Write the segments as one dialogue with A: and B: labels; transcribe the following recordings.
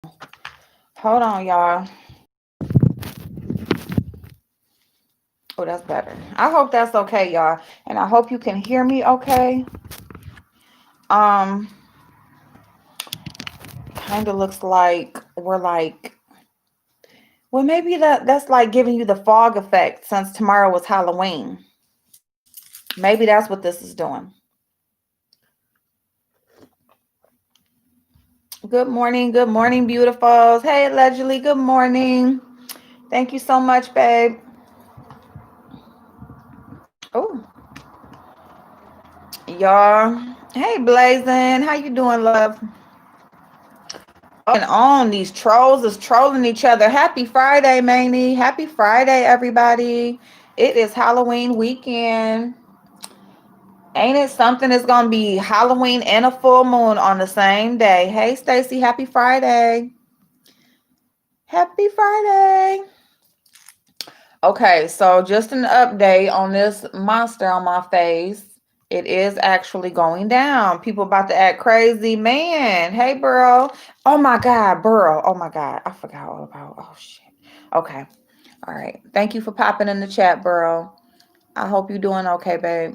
A: Hold on, y'all. Oh, that's better. I hope that's okay, y'all. And I hope you can hear me okay. Um, kind of looks like we're like, well, maybe that's like giving you the fog effect since tomorrow was Halloween. Maybe that's what this is doing. Good morning, beautifuls. Hey, allegedly, good morning. Thank you so much, babe. Oh, y'all. Hey, Blazing. How you doing, love? And on these trolls is trolling each other. Happy Friday, Manny. Happy Friday, everybody. It is Halloween weekend. Ain't it something? It's gonna be Halloween and a full moon on the same day. Hey, Stacy. Happy Friday. Happy Friday. Okay, so just an update on this monster on my face. It is actually going down. People about to act crazy. Man, hey, Burrow. Oh my God, Burrow. Oh my God. I forgot all about. Oh shit. Okay. All right. Thank you for popping in the chat, Burrow. I hope you're doing okay, babe.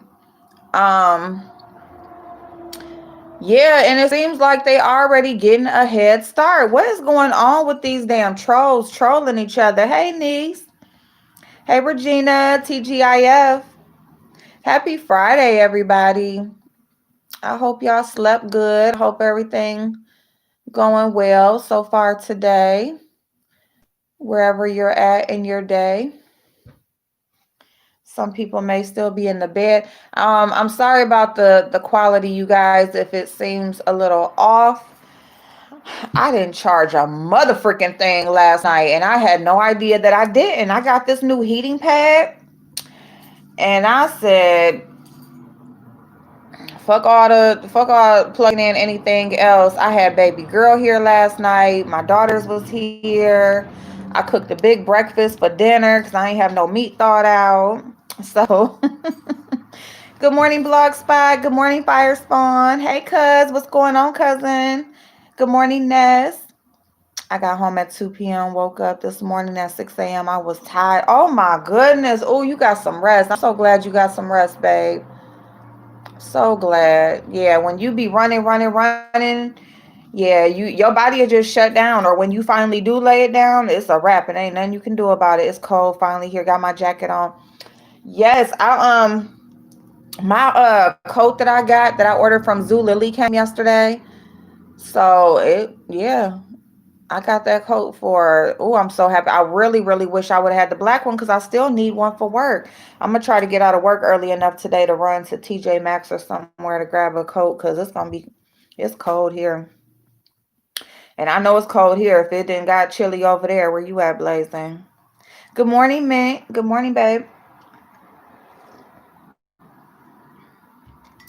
A: Um, yeah, and it seems like they already getting a head start. What is going on with these damn trolls trolling each other? Hey, niece. Hey, Regina, TGIF. Happy Friday, everybody. I hope y'all slept good. Hope everything going well so far today, wherever you're at in your day. Some people may still be in the bed. I'm sorry about the quality, you guys, if it seems a little off. I didn't charge a motherfucking thing last night, and I had no idea that I didn't. I got this new heating pad, and I said, fuck all plugging in anything else. I had baby girl here last night. My daughters was here. I cooked a big breakfast for dinner because I ain't have no meat thawed out. So good morning, Blog Spot. Good morning, Fire Spawn. Hey, cuz, what's going on, cousin? Good morning, Ness. I got home at 2 p.m. Woke up this morning at 6 a.m. I was tired. Oh my goodness. Oh, you got some rest. I'm so glad you got some rest, babe. So glad. Yeah, when you be running, yeah, your body will just shut down. Or when you finally do lay it down, it's a wrap. It ain't nothing you can do about it. It's cold finally here. Got my jacket on. Yes, my coat that I got that I ordered from Zulily came yesterday. So yeah, I got that coat for, oh, I'm so happy. I really, really wish I would have had the black one because I still need one for work. I'm going to try to get out of work early enough today to run to TJ Maxx or somewhere to grab a coat because it's cold here. And I know it's cold here if it didn't got chilly over there. Where you at, Blazing? Good morning, Mint. Good morning, babe.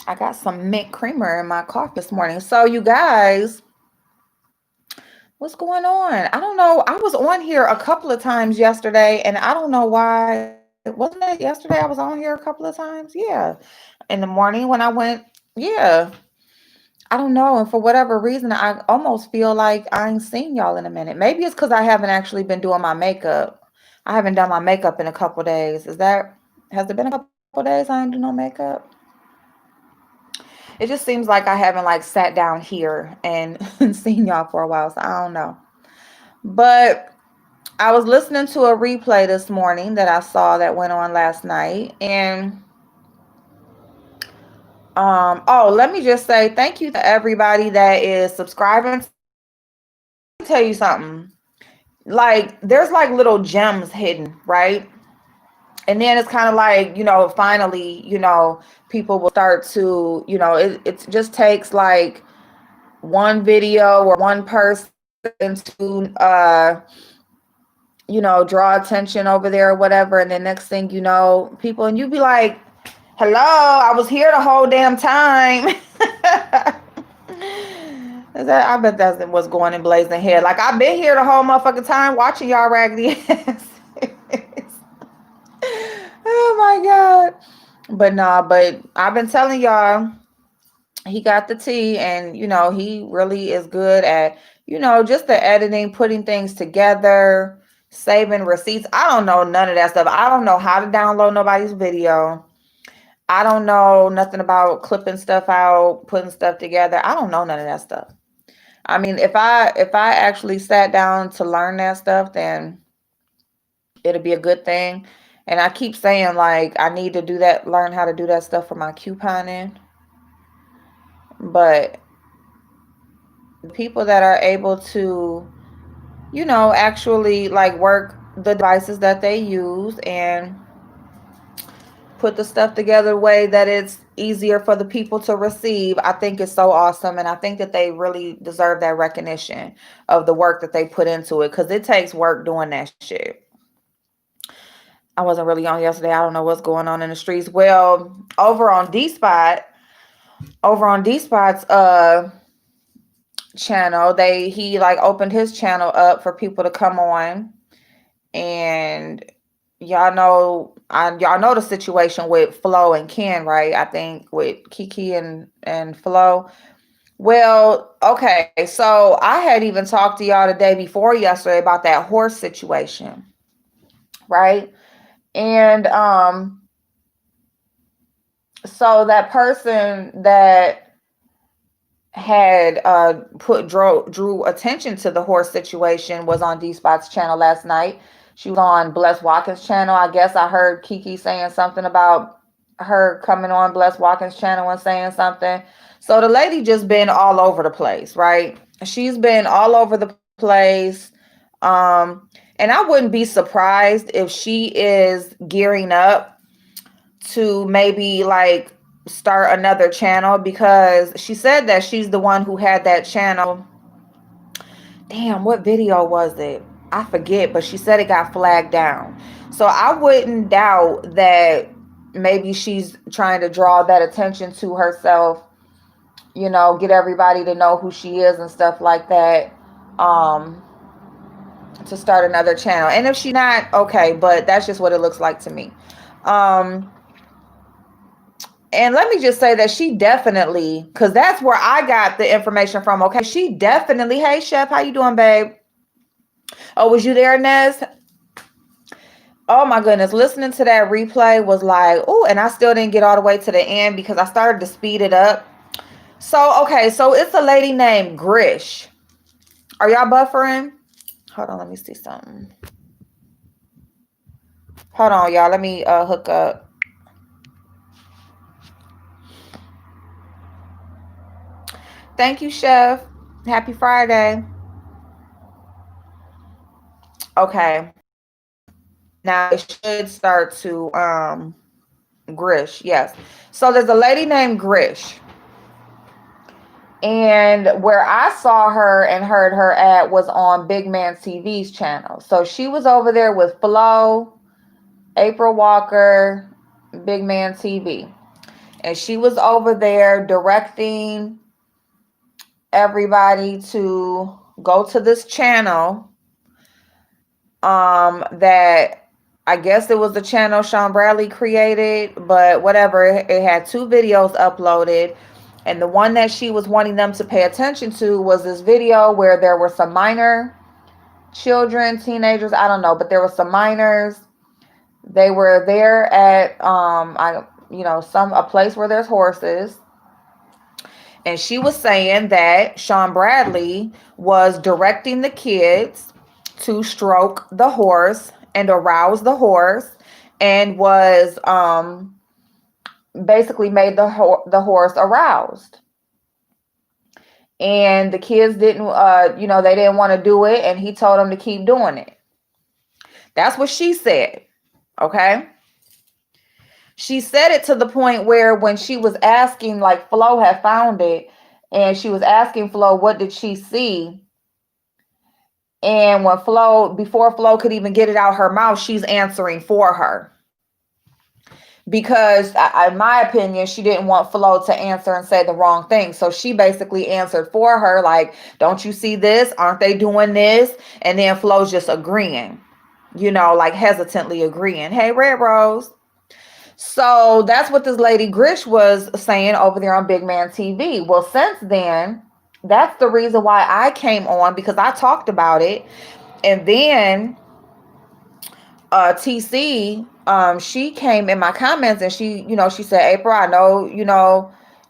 A: I got some mint creamer in my coffee this morning. So, you guys, what's going on? I don't know. I was on here a couple of times yesterday, and I don't know why. Wasn't it yesterday? I was on here a couple of times. Yeah. In the morning when I went, yeah. I don't know. And for whatever reason, I almost feel like I ain't seen y'all in a minute. Maybe it's because I haven't actually been doing my makeup. I haven't done my makeup in a couple of days. Has there been a couple of days I ain't do no makeup? It just seems like I haven't like sat down here and seen y'all for a while. So I don't know. But I was listening to a replay this morning that I saw that went on last night. And oh, let me just say thank you to everybody that is subscribing to my channel. Let me tell you something. Like, there's like little gems hidden, right? And then it's kind of like, finally, people will start to, it just takes like one video or one person to draw attention over there or whatever. And then next thing you know, people, and you be like, hello, I was here the whole damn time. I bet that's what's going in Blazing Head. Like, I've been here the whole motherfucking time watching y'all raggedy ass. Oh my God. But nah, but I've been telling y'all, he got the tea, and he really is good at just the editing, putting things together, saving receipts. I don't know none of that stuff. I don't know how to download nobody's video. I don't know nothing about clipping stuff out, putting stuff together. I don't know none of that stuff. I mean, if I actually sat down to learn that stuff, then it'll be a good thing. And I keep saying like I need to do that, learn how to do that stuff for my couponing. But the people that are able to, actually like work the devices that they use and put the stuff together a way that it's easier for the people to receive, I think it's so awesome. And I think that they really deserve that recognition of the work that they put into it, because it takes work doing that shit. I wasn't really on yesterday. I don't know what's going on in the streets. Well, over on D-Spot's channel, he like opened his channel up for people to come on, and y'all know the situation with Flo and Ken, right? I think with Kiki and Flo. Well, okay, so I had even talked to y'all the day before yesterday about that horse situation, right? And so that person that had drew attention to the horse situation was on D-Spot's channel last night. She was on Bless Watkins' channel. I guess I heard Kiki saying something about her coming on Bless Watkins' channel and saying something. So the lady just been all over the place, right? She's been all over the place. And I wouldn't be surprised if she is gearing up to maybe like start another channel, because she said that she's the one who had that channel. Damn, what video was it? I forget, but she said it got flagged down. So I wouldn't doubt that maybe she's trying to draw that attention to herself, get everybody to know who she is and stuff like that, to start another channel. And if she's not, okay, but that's just what it looks like to me. And let me just say that she definitely, because that's where I got the information from. Okay, she definitely, hey Chef, how you doing, babe? Oh, was you there, Nez? Oh my goodness, listening to that replay was like, oh, and I still didn't get all the way to the end because I started to speed it up. So, okay, so it's a lady named Grish. Are y'all buffering? Hold on, let me see something. Hold on, y'all, let me hook up. Thank you, Chef. Happy Friday. Okay. Now it should start to Grish, yes. So there's a lady named Grish. And where I saw her and heard her at was on Big Man TV's channel. So she was over there with Flo, April Walker, Big Man TV. And she was over there directing everybody to go to this channel that I guess it was the channel Sean Bradley created, but whatever. It had 2 videos uploaded, and the one that she was wanting them to pay attention to was this video where there were some minor children, teenagers, I don't know, but there were some minors. They were there at a place where there's horses. And she was saying that Sean Bradley was directing the kids to stroke the horse and arouse the horse, and was basically made the horse aroused. And the kids didn't, they didn't want to do it, and he told them to keep doing it. That's what she said, okay? She said it to the point where when she was asking, like Flo had found it, and she was asking Flo, what did she see? And before Flo could even get it out her mouth, she's answering for her. Because in my opinion, she didn't want Flo to answer and say the wrong thing. So she basically answered for her, like, don't you see this? Aren't they doing this? And then Flo's just agreeing, like hesitantly agreeing. Hey, Red Rose. So that's what this lady Grish was saying over there on Big Man TV. Well, since then, That's the reason why I came on, because I talked about it. And then TC, she came in my comments and she said, April, I know, you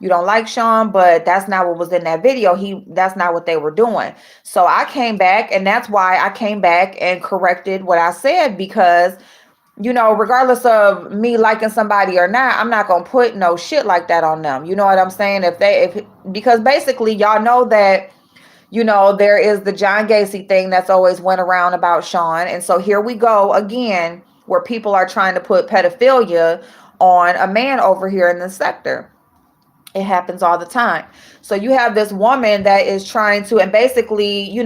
A: don't like Sean, but that's not what was in that video. That's not what they were doing. So I came back, and that's why I came back and corrected what I said, because regardless of me liking somebody or not, I'm not gonna put no shit like that on them. You know what I'm saying? Because basically y'all know that, there is the John Gacy thing that's always went around about Sean. And so here we go again, where people are trying to put pedophilia on a man over here in this sector. It happens all the time. So you have this woman that is trying to, and basically, you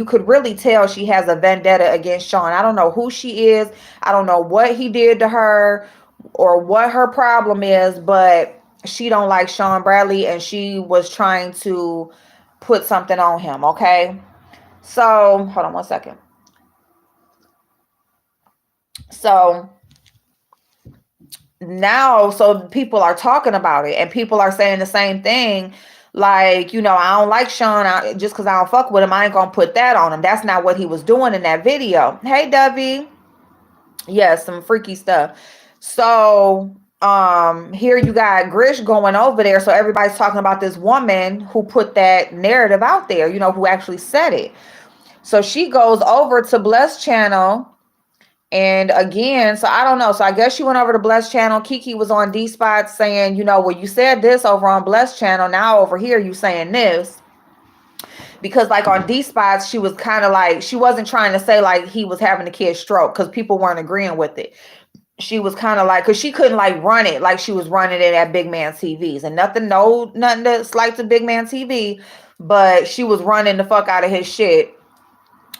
A: could really tell she has a vendetta against Sean. I don't know who she is. I don't know what he did to her or what her problem is, but she don't like Sean Bradley, and she was trying to put something on him. Okay. So hold on one second. So now, so people are talking about it, and people are saying the same thing. Like, I don't like Sean. Just because I don't fuck with him, I ain't gonna put that on him. That's not what he was doing in that video. Hey, Dubby. Yeah, some freaky stuff. So here you got Grish going over there. So everybody's talking about this woman who put that narrative out there, who actually said it. So she goes over to Bless Channel. And again, so I don't know. So I guess she went over to Bless Channel. Kiki was on D Spot saying, well, you said this over on Bless Channel. Now over here, you saying this. Because like on D Spots, she was kind of like, she wasn't trying to say like he was having a kid stroke, because people weren't agreeing with it. She was kind of like, because she couldn't like run it like she was running it at Big Man TVs. And nothing to slight to Big Man TV, but she was running the fuck out of his shit.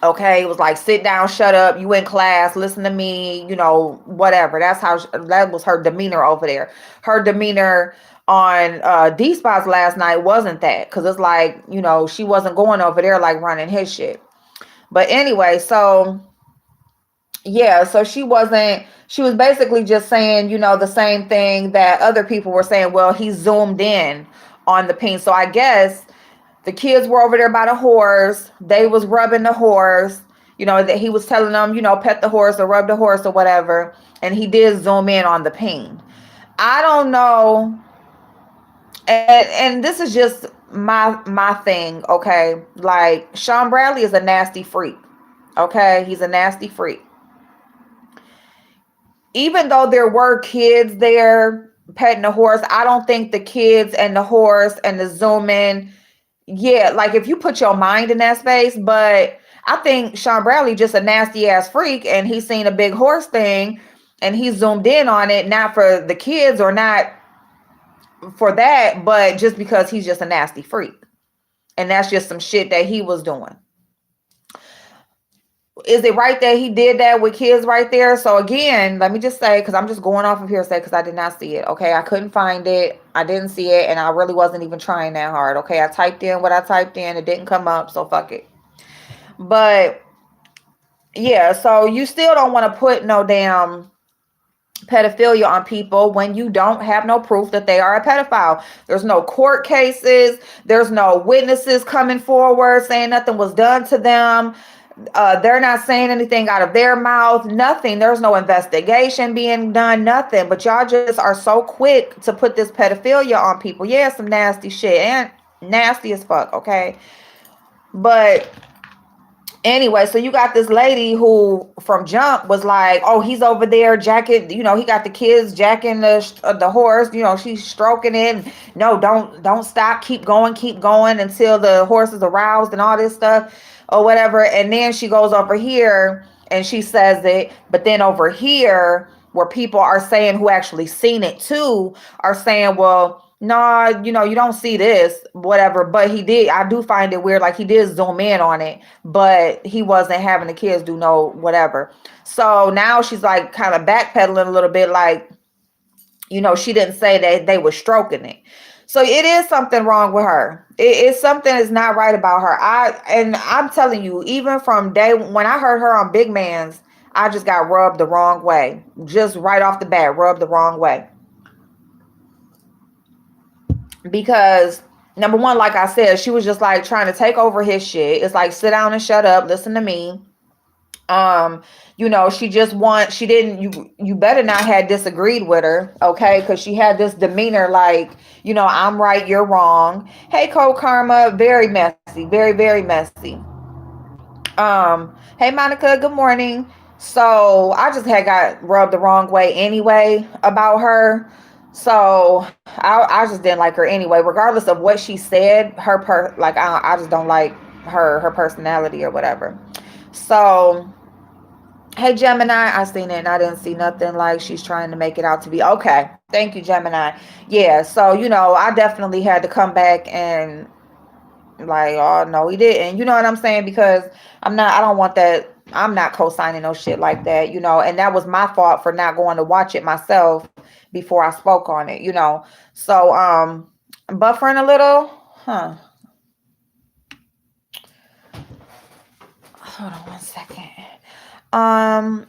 A: Okay, it was like, sit down, shut up, you in class, listen to me, whatever. That was her demeanor over there. Her demeanor on D Spots last night wasn't that, because it's like, she wasn't going over there like running his shit. But anyway, so yeah, so she was basically just saying, the same thing that other people were saying. Well, he zoomed in on the peen. So I guess the kids were over there by the horse. They was rubbing the horse, that he was telling them, pet the horse or rub the horse or whatever. And he did zoom in on the peen. I don't know. And this is just my thing. Okay. Like, Sean Bradley is a nasty freak. Okay. He's a nasty freak. Even though there were kids there petting the horse, I don't think the kids and the horse and the zoom in, yeah, like if you put your mind in that space. But I think Sean Bradley just a nasty ass freak, and he's seen a big horse thing and he zoomed in on it, not for the kids or not for that, but just because he's just a nasty freak. And that's just some shit that he was doing. Is it right that he did that with kids right there? So again, let me just say, because I'm just going off of hearsay, because I did not see it. Okay, I couldn't find it. I didn't see it, and I really wasn't even trying that hard. Okay, I typed in what I typed in. It didn't come up, so fuck it. But yeah, so you still don't want to put no damn pedophilia on people when you don't have no proof that they are a pedophile. There's no court cases. There's no witnesses coming forward saying nothing was done to them. They're not saying anything out of their mouth, nothing. There's no investigation being done, nothing. But y'all just are so quick to put this pedophilia on people. Yeah, some nasty shit, and nasty as fuck, okay? But anyway, so you got this lady who from jump was like, oh, he's over there jacking, he got the kids jacking the horse, she's stroking it. No, don't stop, keep going until the horse is aroused and all this stuff or whatever. And then she goes over here and she says it, but then over here where people are saying, who actually seen it too, are saying, well, no, you don't see this, whatever. But he did. I do find it weird. Like, he did zoom in on it, but he wasn't having the kids do no whatever. So now she's like kind of backpedaling a little bit, like, she didn't say that they were stroking it. So it is something wrong with her. It's something that's not right about her. I'm telling you, even from day when I heard her on Big Man's, I just got rubbed the wrong way. Just right off the bat, rubbed the wrong way. Because Number one, like I said, she was just like trying to take over his shit. It's like, sit down and shut up, listen to me. um she just she didn't, you better not had disagreed with her, okay, because she had this demeanor like, I'm right, you're wrong. Hey, Cold Karma, very messy, very very messy. Hey, Monica, good morning. So I just had got rubbed the wrong way anyway about her. So I just didn't like her anyway, regardless of what she said. Like, I just don't like her personality or whatever. So, hey, Gemini, I seen it and I didn't see nothing like she's trying to make it out to be. Okay. Thank you, Gemini. Yeah. So, I definitely had to come back and, like, oh, no, he didn't. You know what I'm saying? Because I don't want that. I'm not co signing no shit like that, and that was my fault for not going to watch it myself before I spoke on it, So, buffering a little. Huh. Hold on one second. Um,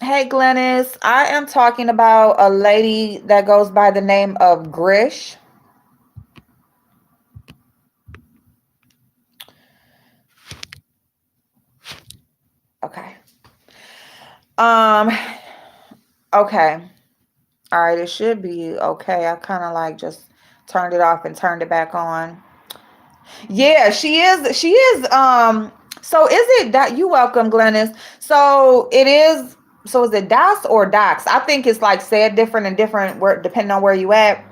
A: Hey, Glennis. I am talking about a lady that goes by the name of Grish. Okay. Um, okay. All right, it should be okay. I kind of like just turned it off and turned it back on. Yeah, she is. She is. So is it that you welcome, Glennis? So it is. So is it Das or Docs? I think it's like said different and different where depending on where you at.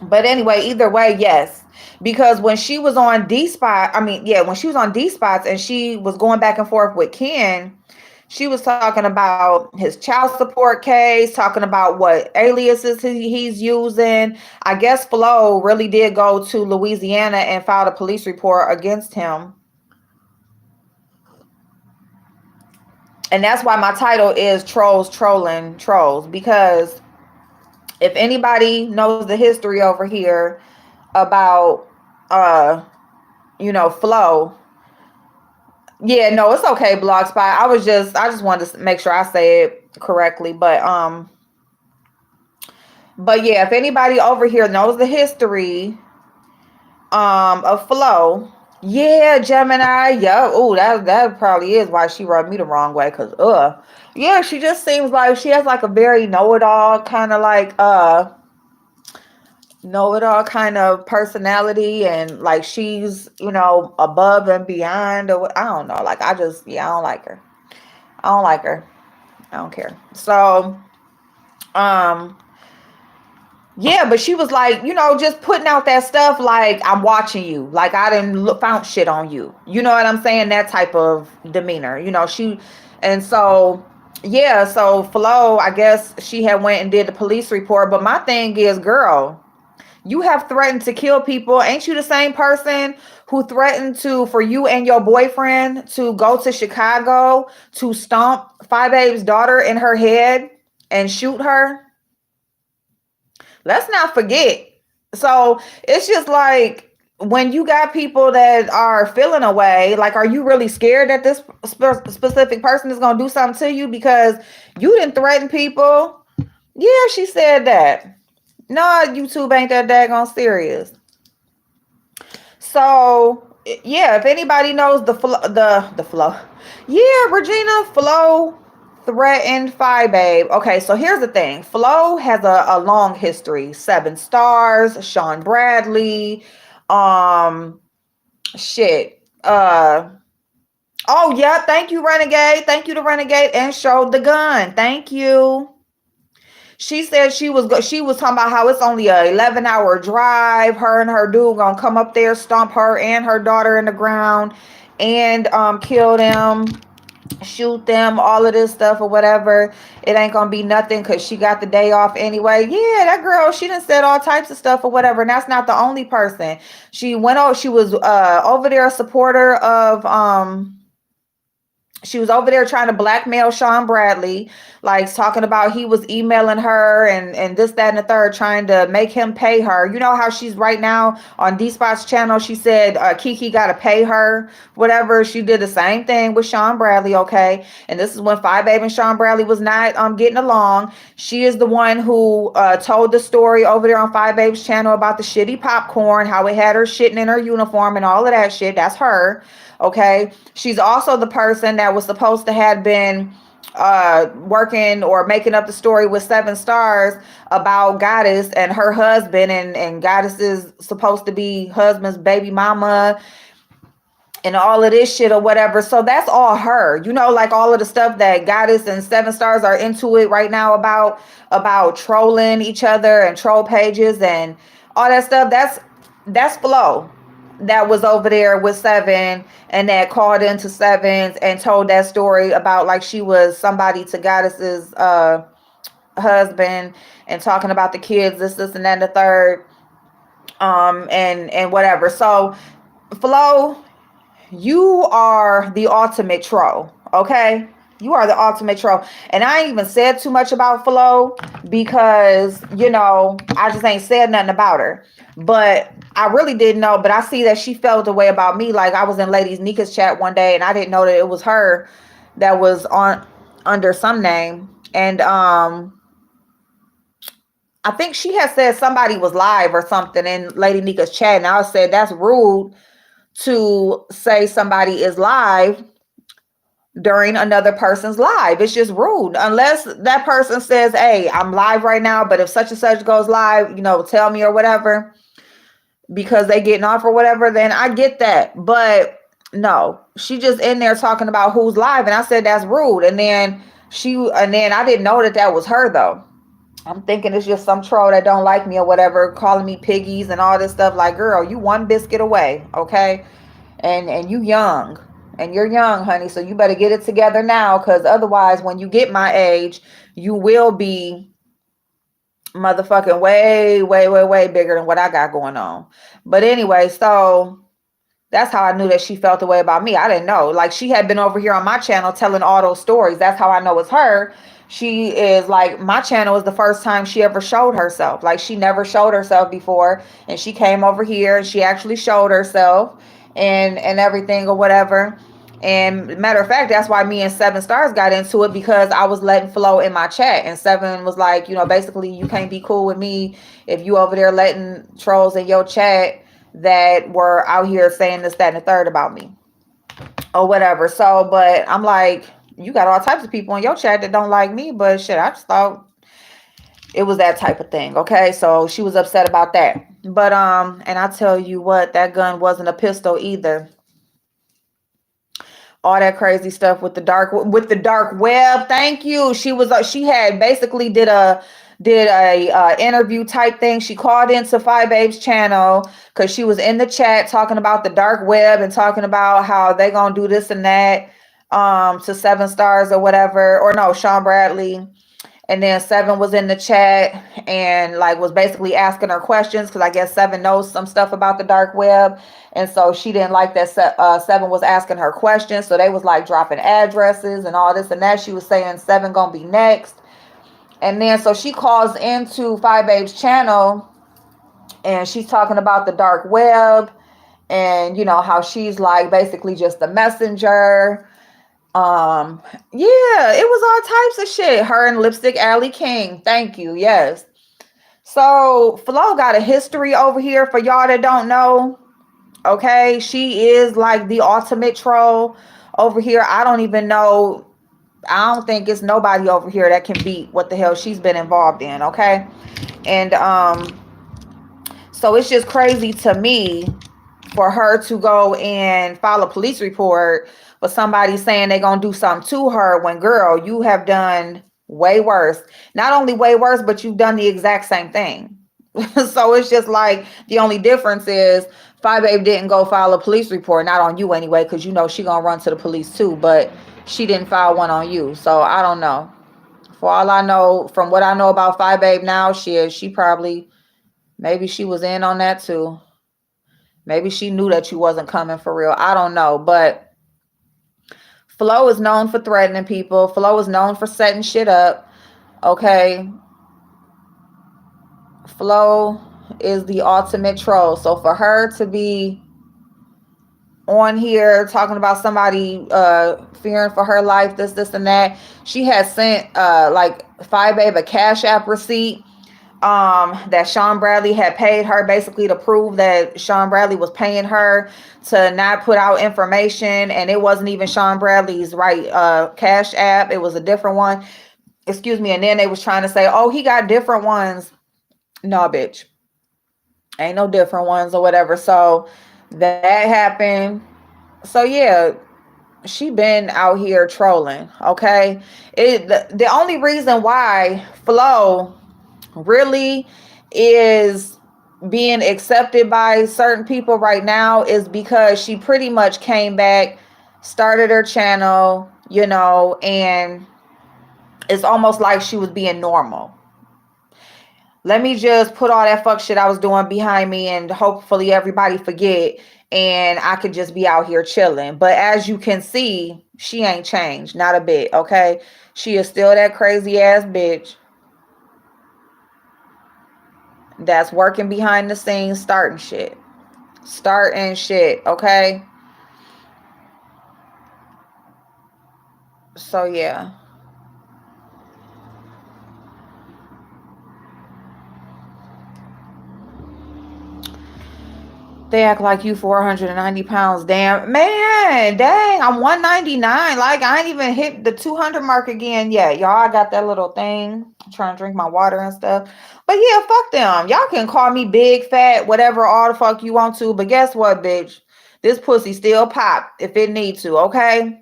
A: But anyway, either way, yes. Because when she was on D Spot, I mean, yeah, when she was on D Spots and she was going back and forth with Ken, she was talking about his child support case, talking about what aliases he's using. I guess Flo really did go to Louisiana and filed a police report against him. And that's why my title is Trolls Trolling Trolls, because if anybody knows the history over here about Flo. Yeah, no, it's okay, Blogspot. I just wanted to make sure I say it correctly. But yeah, if anybody over here knows the history of Flo, yeah, Gemini, yeah, oh, that probably is why she rubbed me the wrong way, cause yeah, she just seems like she has like a very know-it-all kind of like know-it-all kind of personality, and like she's above and beyond, or I don't know, like I don't like her. I don't like her. I don't care. So um yeah, but she was like, just putting out that stuff like, I'm watching you, like I didn't found shit on you, you know what I'm saying, that type of demeanor, she. And so yeah, so Flo, I guess she had went and did the police report, but my thing is, girl, you have threatened to kill people. Ain't you the same person who threatened for you and your boyfriend to go to Chicago to stomp Five Babe's daughter in her head and shoot her? Let's not forget. So it's just like, when you got people that are feeling away, like, are you really scared that this specific person is going to do something to you because you didn't threaten people? Yeah, she said that. No, YouTube ain't that daggone serious. So yeah, if anybody knows the flow, yeah, Regina Flo threatened Fi Babe. Okay, so here's the thing. Flo has a long history. 7 stars, Sean Bradley, um, shit. Oh yeah, thank you, Renegade. Thank you to Renegade and showed the gun. Thank you. She said she was talking about how it's only a 11-hour drive. Her and her dude gonna come up there, stomp her and her daughter in the ground, and kill them, shoot them, all of this stuff or whatever. It ain't gonna be nothing because she got the day off anyway. Yeah, that girl, she done said all types of stuff or whatever, and that's not the only person. She went over. She was over there a supporter of She was over there trying to blackmail Sean Bradley, like talking about he was emailing her and this, that, and the third, trying to make him pay her. You know how she's right now on D Spot's channel. She said Kiki got to pay her, whatever. She did the same thing with Sean Bradley, okay? And this is when Five Babe and Sean Bradley was not getting along. She is the one who told the story over there on Five Babe's channel about the shitty popcorn, how it had her shitting in her uniform and all of that shit. That's her. Okay. She's also the person that was supposed to have been working or making up the story with Seven Stars about Goddess and her husband, and Goddess is supposed to be husband's baby mama and all of this shit or whatever. So that's all her, you know, like all of the stuff that Goddess and Seven Stars are into it right now about trolling each other and troll pages and all that stuff. That's Flo that was over there with Seven and that called into Sevens and told that story about like she was somebody to Goddess's husband and talking about the kids, this, and that, and the third, and whatever. So Flo, you are the ultimate troll, okay? You are the ultimate troll. And I ain't even said too much about Flo because, you know, I just ain't said nothing about her. But I really didn't know. But I see that she felt the way about me. Like I was in Ladies Nika's chat one day and I didn't know that it was her that was on under some name. And I think she had said somebody was live or something in Lady Nika's chat. And I said, that's rude to say somebody is live during another person's live. It's just rude. Unless that person says, hey, I'm live right now, but if such and such goes live, you know, tell me or whatever, because they getting off or whatever, then I get that. But no, she just in there talking about who's live. And I said, that's rude. And then I didn't know that was her though. I'm thinking it's just some troll that don't like me or whatever, calling me piggies and all this stuff. Like, girl, you one biscuit away, okay? And you young. And you're young, honey, so you better get it together now, because otherwise, when you get my age, you will be motherfucking way, way, way, way bigger than what I got going on. But anyway, so that's how I knew that she felt the way about me. I didn't know. Like, she had been over here on my channel telling all those stories. That's how I know it's her. She is like, my channel is the first time she ever showed herself. Like, she never showed herself before. And she came over here and she actually showed herself and everything or whatever. And matter of fact, that's why me and Seven Stars got into it, because I was letting Flo in my chat. And Seven was like, you know, basically, you can't be cool with me if you over there letting trolls in your chat that were out here saying this, that, and the third about me or whatever. So, but I'm like, you got all types of people in your chat that don't like me, but shit, I just thought it was that type of thing. Okay. So she was upset about that. But, and I tell you what, that gun wasn't a pistol either. All that crazy stuff with the dark web. Thank you. She had basically did a interview type thing. She called into Five Babe's channel because she was in the chat talking about the dark web and talking about how they gonna do this and that to Seven Stars or whatever, or no, Sean Bradley. And then Seven was in the chat and like was basically asking her questions, because I guess Seven knows some stuff about the dark web. And so she didn't like that Seven was asking her questions. So they was like dropping addresses and all this and that. She was saying Seven gonna be next. And then so she calls into Five Babe's channel and she's talking about the dark web and, you know, how she's like basically just the messenger. Yeah, it was all types of shit. Her and Lipstick Alley King. Thank you. Yes. So Flo got a history over here for y'all that don't know. Okay. She is like the ultimate troll over here. I don't even know. I don't think it's nobody over here that can beat what the hell she's been involved in. Okay. And, so it's just crazy to me for her to go and file a police report for somebody saying they're going to do something to her when, girl, you have done way worse. Not only way worse, but you've done the exact same thing. So it's just like the only difference is Five Babe didn't go file a police report, not on you anyway, because you know she going to run to the police too, but she didn't file one on you. So I don't know. For all I know, from what I know about Five Babe now, she probably, maybe she was in on that too. Maybe she knew that you wasn't coming for real. I don't know. But Flo is known for threatening people. Flo is known for setting shit up. Okay. Flo is the ultimate troll. So for her to be on here talking about somebody fearing for her life, this and that, she has sent like Five Babe a Cash App receipt that Sean Bradley had paid her, basically to prove that Sean Bradley was paying her to not put out information, and it wasn't even Sean Bradley's Cash App. It was a different one. Excuse me. And then they was trying to say, oh, he got different ones. No, bitch. Ain't no different ones or whatever. So that happened. So yeah, she been out here trolling. Okay. The only reason why Flo really is being accepted by certain people right now is because she pretty much came back, started her channel, and it's almost like she was being normal. Let me just put all that fuck shit I was doing behind me and hopefully everybody forget, and I could just be out here chilling. But as you can see, she ain't changed, not a bit, okay? She is still that crazy ass bitch that's working behind the scenes, starting shit, okay? So yeah. They act like you 490 pounds. Damn, man, dang, I'm 199. Like, I ain't even hit the 200 mark again yet. Y'all, I got that little thing. I'm trying to drink my water and stuff. But yeah, fuck them. Y'all can call me big, fat, whatever, all the fuck you want to. But guess what, bitch? This pussy still pop if it needs to, okay?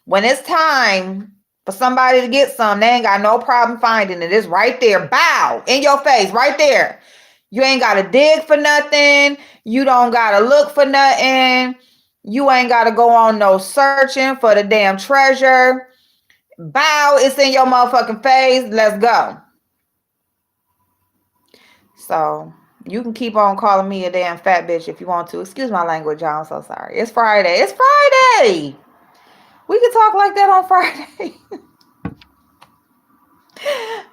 A: When it's time for somebody to get some, they ain't got no problem finding it. It's right there. Bow in your face, right there. You ain't got to dig for nothing. You don't got to look for nothing. You ain't got to go on no searching for the damn treasure. Bow, it's in your motherfucking face. Let's go. So you can keep on calling me a damn fat bitch if you want to. Excuse my language, y'all. I'm so sorry. It's Friday. It's Friday. We can talk like that on Friday.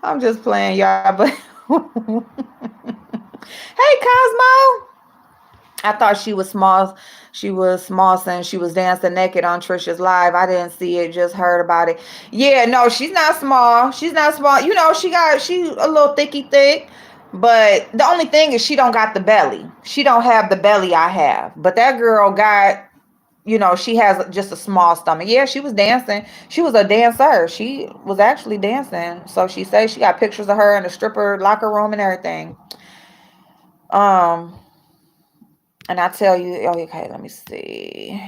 A: I'm just playing, y'all. But hey, Cosmo. I thought she was small. She was small since she was dancing naked on Trisha's live. I didn't see it, just heard about it. Yeah, no, she's not small. She's not small. She a little thick. But the only thing is she don't got the belly. She don't have the belly I have. But that girl got, she has just a small stomach. Yeah, she was dancing. She was a dancer. She was actually dancing. So she says she got pictures of her in the stripper locker room and everything. And I tell you, okay, let me see.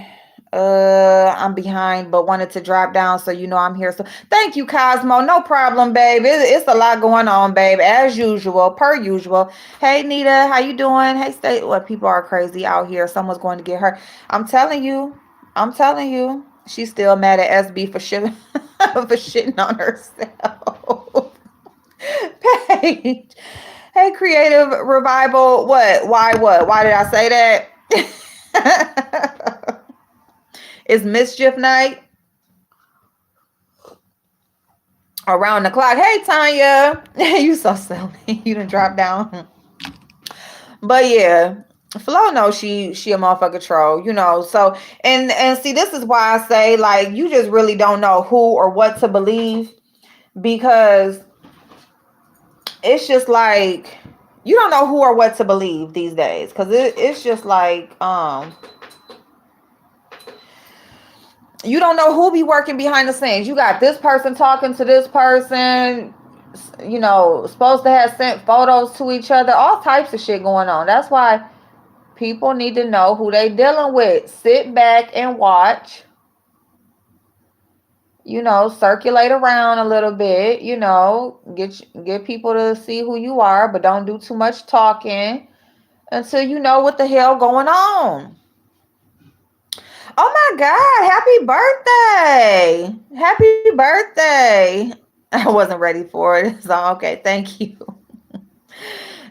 A: I'm behind, but wanted to drop down, so I'm here. So thank you, Cosmo. No problem, babe. It's a lot going on, babe, as usual, per usual. Hey, Nita, how you doing? Hey, stay. What, people are crazy out here. Someone's going to get hurt. I'm telling you. She's still mad at SB for shitting for shitting on herself. Paige. Hey, Creative Revival. What? Why? What? Why did I say that? It's mischief night. Around the clock. Hey, Tanya. You so silly. You done drop down. But yeah, Flo knows she a motherfucker troll, So and see, this is why I say, like, you just really don't know who or what to believe, because it's just like you don't know who or what to believe these days, because it's just like you don't know who be working behind the scenes. You got this person talking to this person, supposed to have sent photos to each other, all types of shit going on. That's why people need to know who they dealing with. Sit back and watch. Circulate around a little bit, get people to see who you are, but don't do too much talking until you know what the hell going on. Oh my God, happy birthday. Happy birthday. I wasn't ready for it. So, okay, thank you.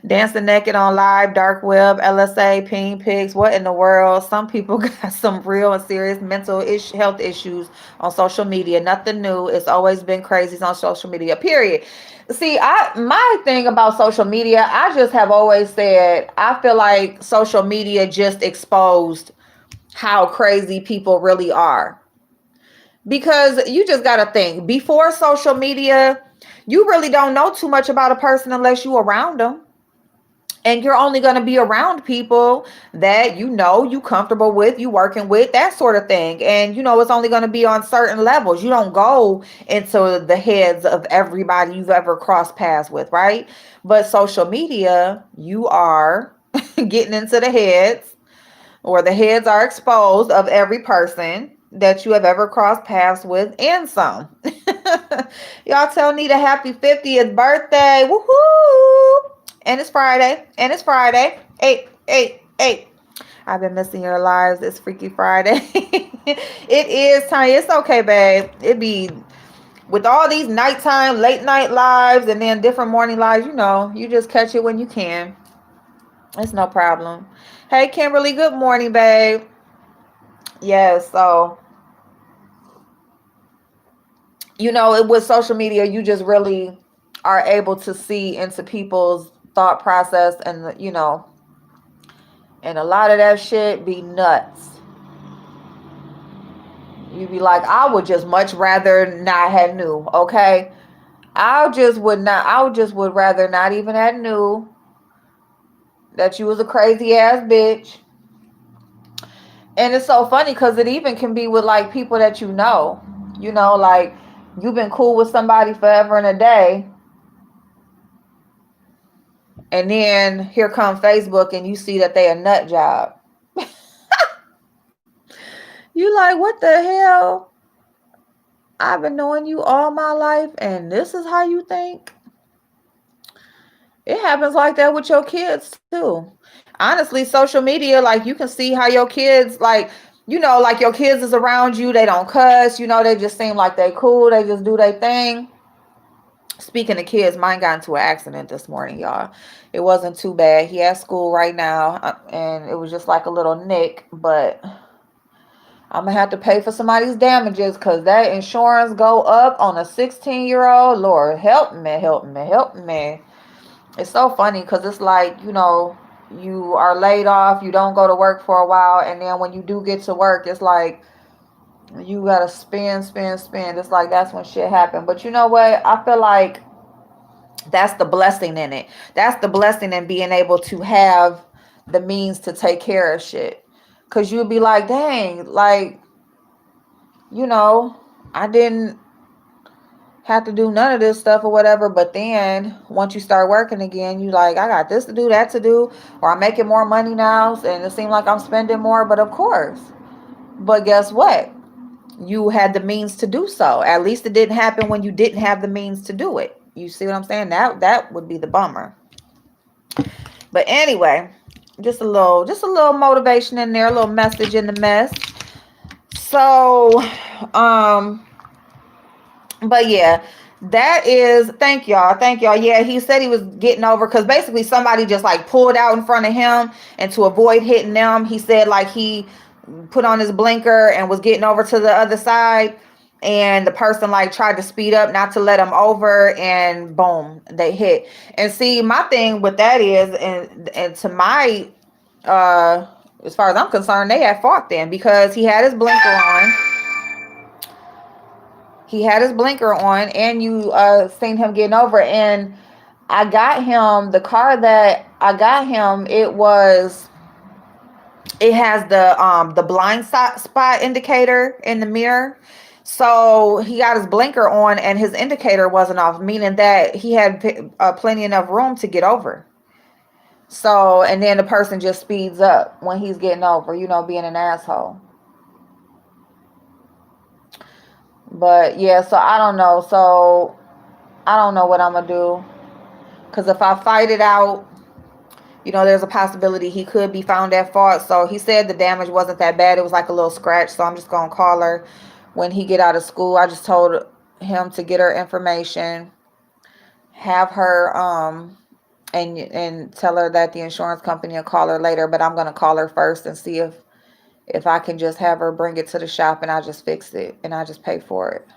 A: Dancing naked on live, dark web, LSA, peen pics. What in the world? Some people got some real and serious health issues on social media. Nothing new. It's always been crazies on social media. Period. See, my thing about social media, I just have always said I feel like social media just exposed how crazy people really are. Because you just got to think, before social media, you really don't know too much about a person unless you around them. And you're only going to be around people that you comfortable with, you working with, that sort of thing. And it's only going to be on certain levels. You don't go into the heads of everybody you've ever crossed paths with, right? But social media, you are getting into the heads, or the heads are exposed, of every person that you have ever crossed paths with, and some. Y'all tell Nita happy 50th birthday. Woohoo! And it's Friday. And it's Friday. Hey. I've been missing your lives. It's Freaky Friday. It is, Tanya. It's okay, babe. It be with all these nighttime, late night lives, and then different morning lives, you just catch it when you can. It's no problem. Hey, Kimberly, good morning, babe. Yes, so, with social media, you just really are able to see into people's thought process, and, and a lot of that shit be nuts. You be like, I would just much rather not have knew, okay? I just would rather not even have knew that you was a crazy ass bitch. And it's so funny because it even can be with like people that like you've been cool with somebody forever and a day. And then here come Facebook and you see that they a nut job. You like, what the hell? I've been knowing you all my life and this is how you think? It happens like that with your kids too. Honestly, social media, like you can see how your kids, like, like your kids is around you. They don't cuss, they just seem like they cool. They just do their thing. Speaking of kids, mine got into an accident this morning, y'all. It wasn't too bad. He at school right now, and it was just like a little nick, but I'm gonna have to pay for somebody's damages because that insurance go up on a 16-year-old. Lord, help me. It's so funny because it's like, you are laid off, you don't go to work for a while, and then when you do get to work, it's like you gotta spend. It's like that's when shit happen. But you know what? I feel like that's the blessing in it. That's the blessing in being able to have the means to take care of shit. Cause you'll be like, dang, like, I didn't have to do none of this stuff or whatever. But then once you start working again, you like, I got this to do, that to do, or I'm making more money now, and it seems like I'm spending more. But of course, but guess what? You had the means to do so. At least it didn't happen when you didn't have the means to do it. You see what I'm saying? That would be the bummer. But anyway, just a little motivation in there, a little message in the mess. So, but yeah, thank y'all. Yeah, he said he was getting over because basically somebody just like pulled out in front of him, and to avoid hitting them, he said like he put on his blinker and was getting over to the other side, and the person like tried to speed up not to let him over, and boom, they hit. And see, my thing with that is, and to my as far as I'm concerned, they had fought then, because he had his blinker on. And you seen him getting over. And I got him the car that I got him. It has the blind spot indicator in the mirror. So he got his blinker on and his indicator wasn't off, meaning that he had plenty enough room to get over. So, and then the person just speeds up when he's getting over, being an asshole. But yeah, so I don't know. So I don't know what I'm going to do. Because if I fight it out, there's a possibility he could be found at fault. So he said the damage wasn't that bad. It was like a little scratch. So I'm just going to call her when he get out of school. I just told him to get her information, have her and tell her that the insurance company will call her later, but I'm gonna call her first and see if I can just have her bring it to the shop and I just fix it and I just pay for it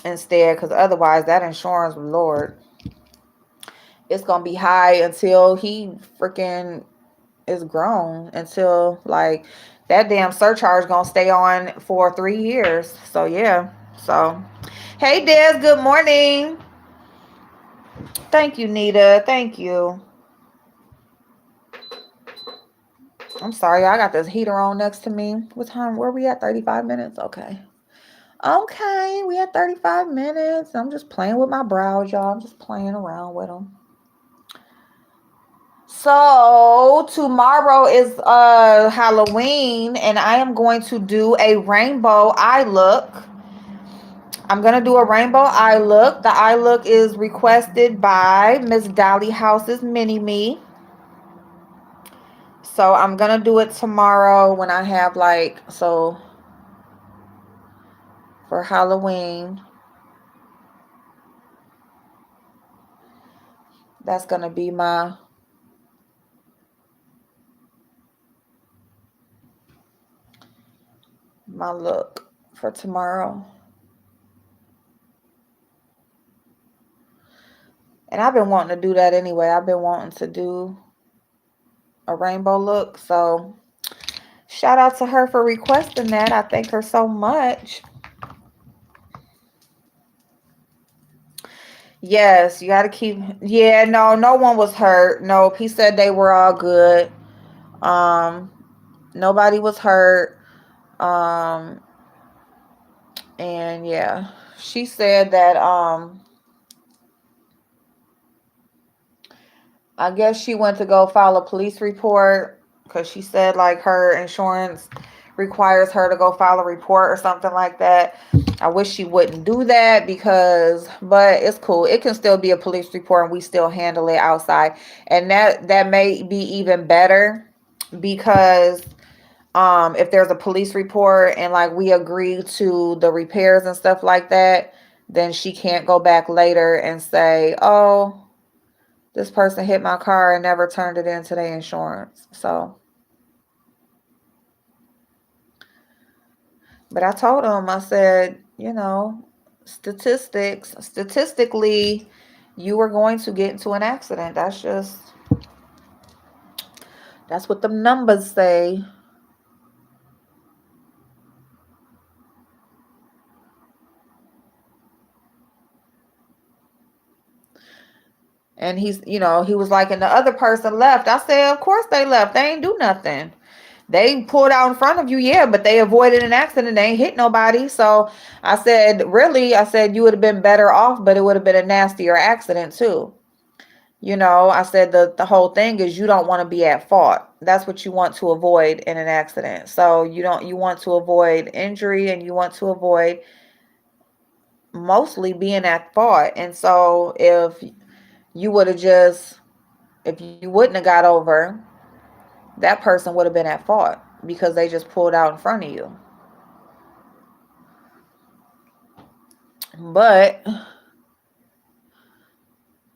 A: instead, because otherwise that insurance, Lord, it's gonna be high until he freaking is grown, until like that damn surcharge gonna stay on for 3 years. So yeah. So hey Des, good morning. Thank you, Nita. Thank you. I'm sorry, I got this heater on next to me. What time? Where we at? 35 minutes? Okay. Okay, we at 35 minutes. I'm just playing with my brows, y'all. I'm just playing around with them. So tomorrow is Halloween, and I am going to do a rainbow eye look. I'm gonna do a rainbow eye look. The eye look is requested by Miss Dolly House's Mini Me. So I'm gonna do it tomorrow when I have for Halloween. That's gonna be my look for tomorrow. And I've been wanting to do that anyway. I've been wanting to do a rainbow look. So shout out to her for requesting that. I thank her so much. Yes, you got to keep. Yeah, no one was hurt. Nope, he said they were all good. Um, Nobody was hurt. Um, and yeah, she said that I guess she went to go file a police report because she said like her insurance requires her to go file a report or something like that. I wish she wouldn't do that but it's cool. It can still be a police report and we still handle it outside. And that may be even better because if there's a police report and like we agree to the repairs and stuff like that, then she can't go back later and say, oh, this person hit my car and never turned it into their insurance. So, but I told him, I said, statistically, you were going to get into an accident. That's what the numbers say. And he was like, and the other person left. I said, of course they left. They ain't do nothing. They pulled out in front of you, yeah, but they avoided an accident. They ain't hit nobody. So I said, really? I said, you would have been better off, but it would have been a nastier accident too. I said the whole thing is you don't want to be at fault. That's what you want to avoid in an accident. So you want to avoid injury and you want to avoid mostly being at fault. And so you would have if you wouldn't have got over, that person would have been at fault because they just pulled out in front of you. But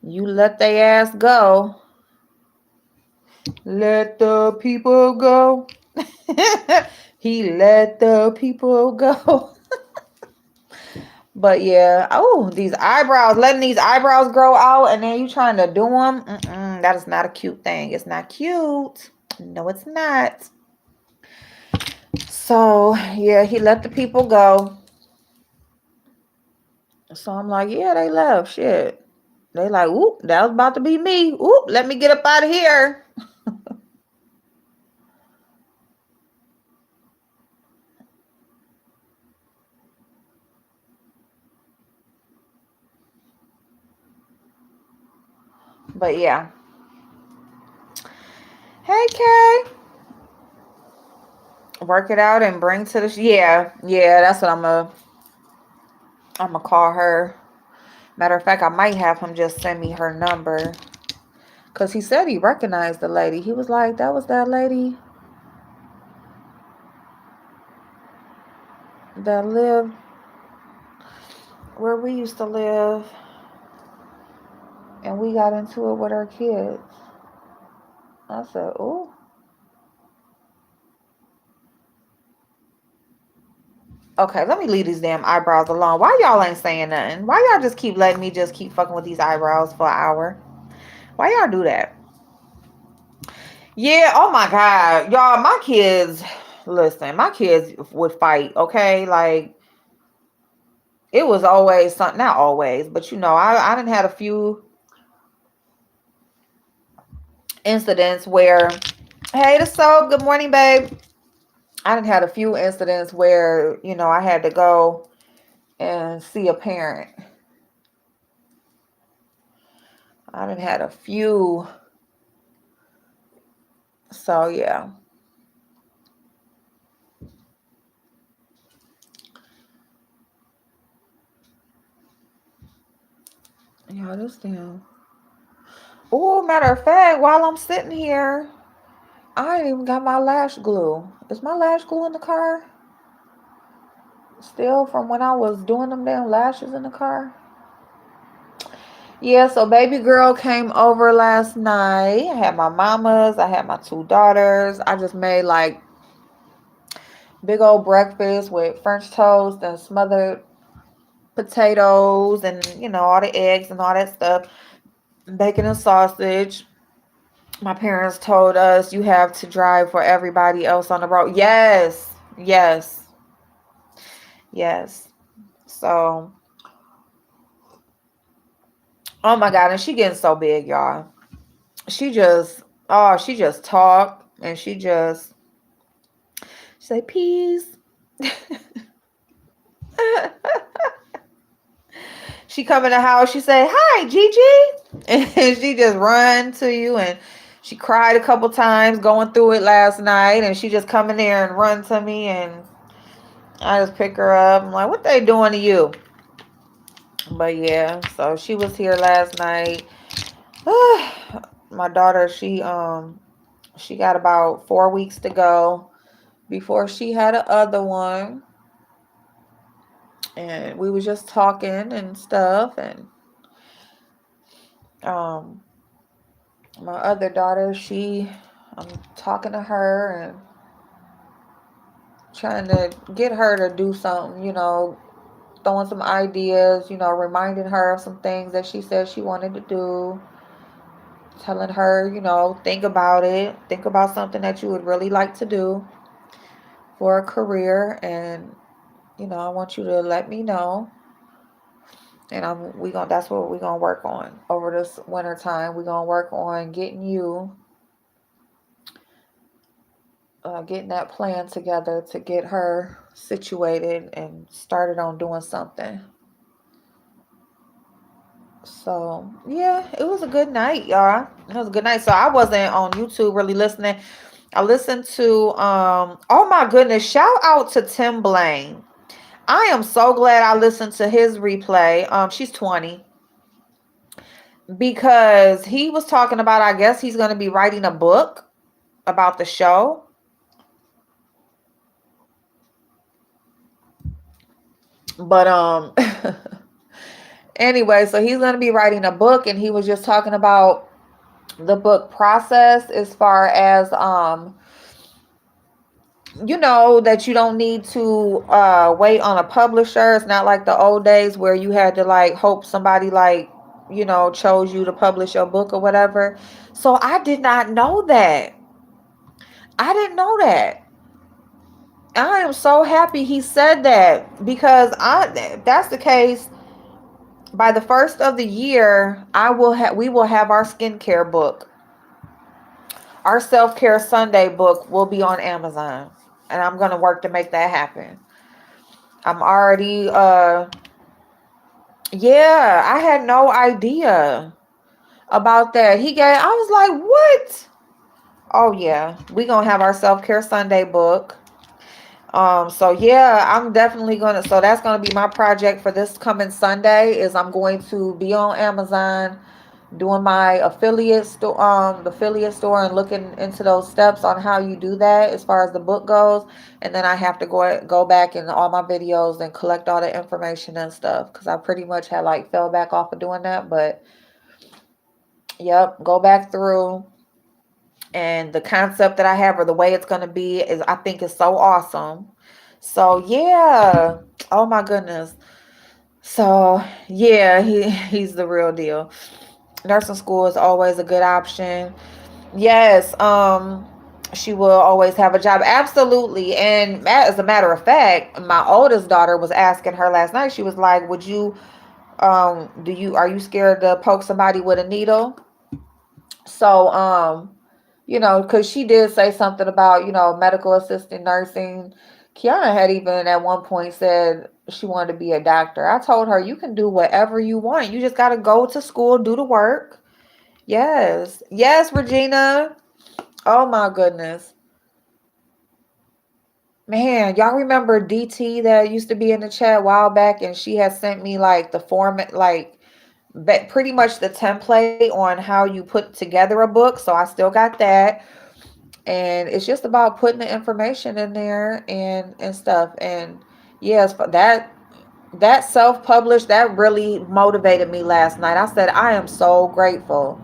A: you let they ass go. Let the people go. He let the people go. But yeah, these eyebrows, letting these eyebrows grow out and then you trying to do them. That is not a cute thing. It's not cute. No, it's not. So yeah, he let the people go. So I'm like, yeah, they left. Shit. They like, oop, that was about to be me. Oop, let me get up out of here. But yeah. Hey, Kay. Work it out and bring to the yeah. That's what I'm gonna call her. Matter of fact, I might have him just send me her number. Because he said he recognized the lady. He was like, that was that lady that lived where we used to live. and we got into it with our kids. I said, "Ooh." Okay, let me leave these damn eyebrows alone. Why y'all ain't saying nothing? Why y'all just keep letting me just keep fucking with these eyebrows for an hour? Why y'all do that? Yeah, oh my God. Y'all, my kids, listen, my kids would fight, okay? Like, it was always something, not always, but I didn't had a few incidents where, hey, the soap, good morning, babe. I didn't had a few incidents where, I had to go and see a parent. I didn't had a few. So, yeah. Yeah, this damn. Oh, matter of fact, while I'm sitting here, I ain't even got my lash glue. Is my lash glue in the car? Still from when I was doing them damn lashes in the car? Yeah, so baby girl came over last night. I had my mamas, I had my two daughters. I just made like big old breakfast with French toast and smothered potatoes and, all the eggs and all that stuff. Bacon and sausage. My parents told us you have to drive for everybody else on the road. Yes, yes, yes. So, oh my God, and she getting so big, y'all. She just, she just talk and she just say peace. She come in the house, she say, "Hi, Gigi." And she just run to you, and she cried a couple times going through it last night, and she just come in there and run to me, and I just pick her up. I'm like, "What they doing to you?" But yeah, so she was here last night. My daughter, she got about 4 weeks to go before she had a other one. And we was just talking and stuff, and um my other daughter, I'm talking to her and trying to get her to do something, throwing some ideas, reminding her of some things that she said she wanted to do, telling her, think about it, think about something that you would really like to do for a career, and I want you to let me know. And that's what we're gonna work on over this winter time. We're gonna work on getting that plan together to get her situated and started on doing something. So yeah, it was a good night, y'all. It was a good night. So I wasn't on YouTube really listening. I listened to oh my goodness, shout out to Tim Blaine. I am so glad I listened to his replay. She's 20. Because he was talking about, I guess he's going to be writing a book about the show. But anyway, so he's going to be writing a book, and he was just talking about the book process as far as that you don't need to wait on a publisher. It's not like the old days where you had to like hope somebody like chose you to publish your book or whatever. So I did not know that. I didn't know that. I am so happy he said that, because if that's the case, by the first of the year, we will have our skincare book. Our self-care Sunday book will be on Amazon, and I'm going to work to make that happen. I'm already yeah, I had no idea about that. I was like, "What?" Oh yeah, we going to have our self-care Sunday book. So yeah, I'm definitely so that's gonna be my project for this coming Sunday. Is I'm going to be on Amazon doing my affiliate store, and looking into those steps on how you do that as far as the book goes. And then I have to go back in all my videos and collect all the information and stuff, because I pretty much had like fell back off of doing that. But Yep, go back through, and the concept that I have or the way it's going to be is, I think, is so awesome. So yeah. Oh my goodness. So yeah, he's the real deal. Nursing school is always a good option. Yes, she will always have a job. Absolutely. And as a matter of fact, my oldest daughter was asking her last night. She was like, "Would you do you are you scared to poke somebody with a needle?" So, because she did say something about, medical assistant nursing. Kiana had even at one point said she wanted to be a doctor. I told her, you can do whatever you want. You just got to go to school, do the work. Yes. Yes, Regina. Oh my goodness. Man, y'all remember DT that used to be in the chat a while back, and she had sent me like the format, like pretty much the template on how you put together a book. So I still got that. And it's just about putting the information in there and stuff. And yes, that self-published, that really motivated me last night. I said, I am so grateful.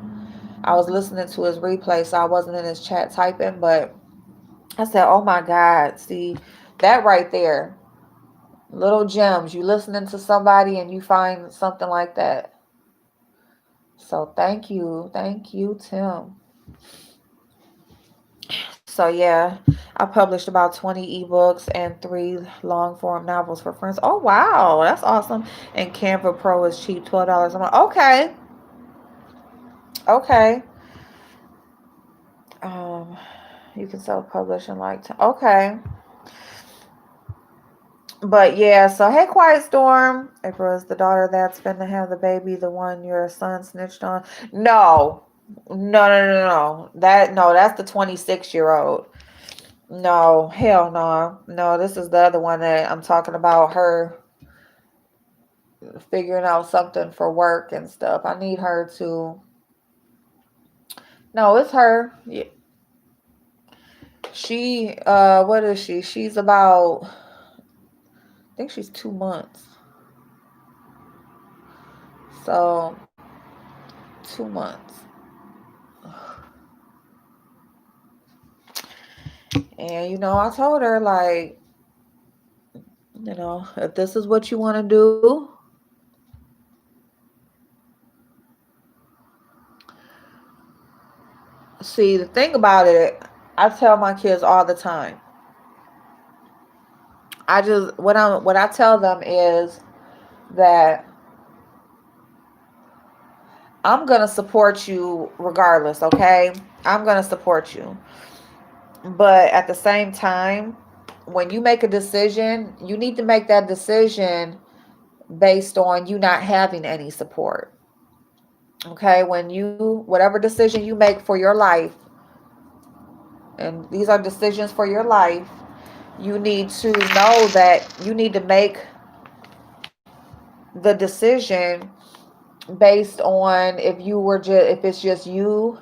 A: I was listening to his replay, so I wasn't in his chat typing, but I said, oh my God, see that right there, little gems. You listening to somebody and you find something like that. So thank you, Tim. So yeah, I published about 20 ebooks and 3 long form novels for friends. Oh wow, that's awesome. And Canva Pro is cheap, $12 a month. Okay, okay. Um, you can self-publish in like okay. But yeah, so hey, Quiet Storm. April is the daughter that's finna have the baby, the one your son snitched on. No, no. That's the 26-year-old. No, hell no. No, this is the other one that I'm talking about, her figuring out something for work and stuff. I need her to. No, it's her. Yeah. What is she? She's about, I think she's 2 months. So, 2 months. And, I told her, like, if this is what you want to do, see, the thing about it, I tell my kids all the time. What I tell them is that I'm going to support you regardless, okay? I'm going to support you. But at the same time, when you make a decision, you need to make that decision based on you not having any support. Okay? Whatever decision you make for your life, and these are decisions for your life, you need to know that you need to make the decision based on if it's just you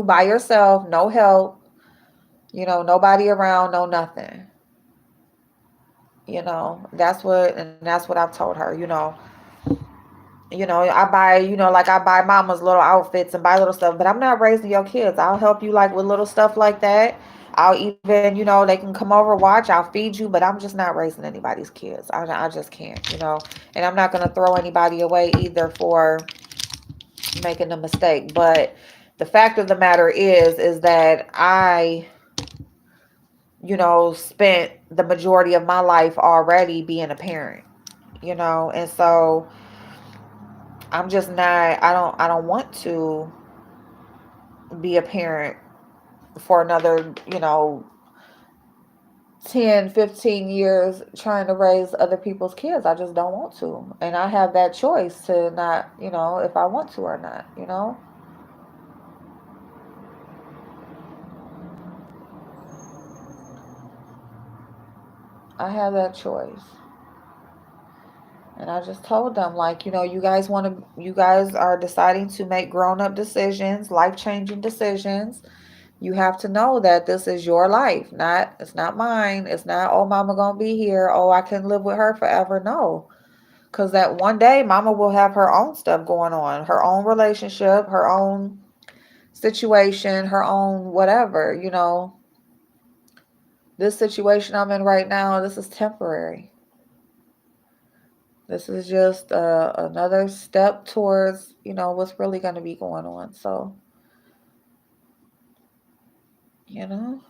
A: by yourself, no help, nobody around, no nothing. That's what I've told her. I buy, like I buy mama's little outfits and buy little stuff, but I'm not raising your kids. I'll help you like with little stuff like that. I'll even, they can come over, watch, I'll feed you, but I'm just not raising anybody's kids. I just can't. And I'm not going to throw anybody away either for making a mistake. But the fact of the matter is that I, spent the majority of my life already being a parent, and so I'm just not, I don't want to be a parent for another, 10, 15 years trying to raise other people's kids. I just don't want to. And I have that choice to not, if I want to or not. I have that choice. And I just told them, like, you guys are deciding to make grown up decisions, life changing decisions. You have to know that this is your life. It's not mine. It's not, oh, mama gonna be here. Oh, I can live with her forever. No. Because that one day, mama will have her own stuff going on, her own relationship, her own situation, her own whatever, you know. This situation I'm in right now, this is temporary. This is just another step towards, you know, what's really going to be going on. So, you know,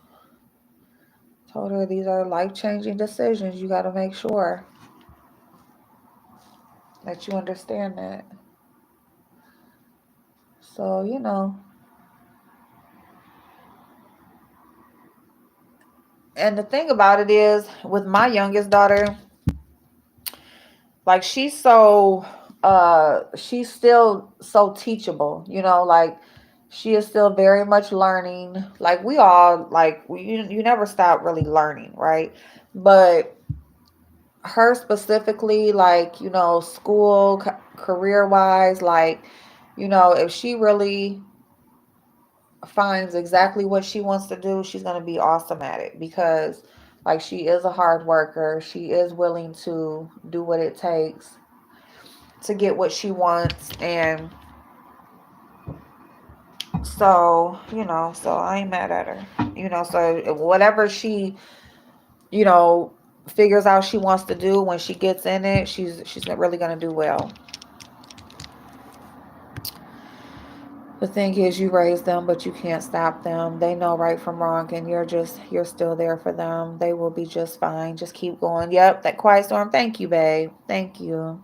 A: told her these are life-changing decisions. You got to make sure that you understand that. So, you know, and the thing about it is with my youngest daughter, like she's still so teachable, you know, like she is still very much learning. Like we all you never stop really learning, right? But her specifically, like, you know, school, career wise, like, you know, if she really finds exactly what she wants to do, she's going to be awesome at it because, like, she is a hard worker. She is willing to do what it takes to get what she wants. And so, you know, so I ain't mad at her. You know, so whatever she, you know, figures out she wants to do when she gets in it, she's really going to do well. The thing is, you raise them, but you can't stop them. They know right from wrong, and you're still there for them. They will be just fine. Just keep going. Yep, that quiet storm. Thank you, babe. Thank you.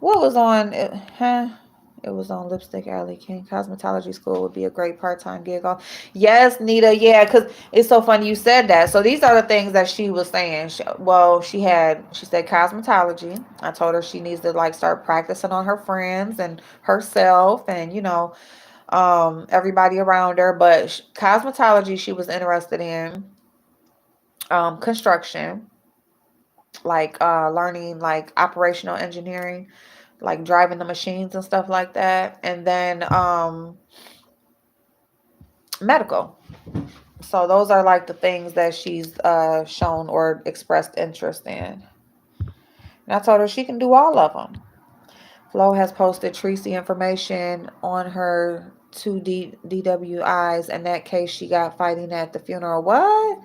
A: What was on it? Huh? It was on Lipstick Alley King. Cosmetology school would be a great part-time gig. Yes, Nita. Yeah, because it's so funny you said that. So these are the things that she was saying. She said cosmetology. I told her she needs to like start practicing on her friends and herself, and you know, everybody around her. But cosmetology, she was interested in construction, like learning like operational engineering, like driving the machines and stuff like that. And then medical. So those are like the things that she's shown or expressed interest in. And I told her she can do all of them. Flo has posted Tracy information on her two DWIs. In that case, she got fighting at the funeral. What?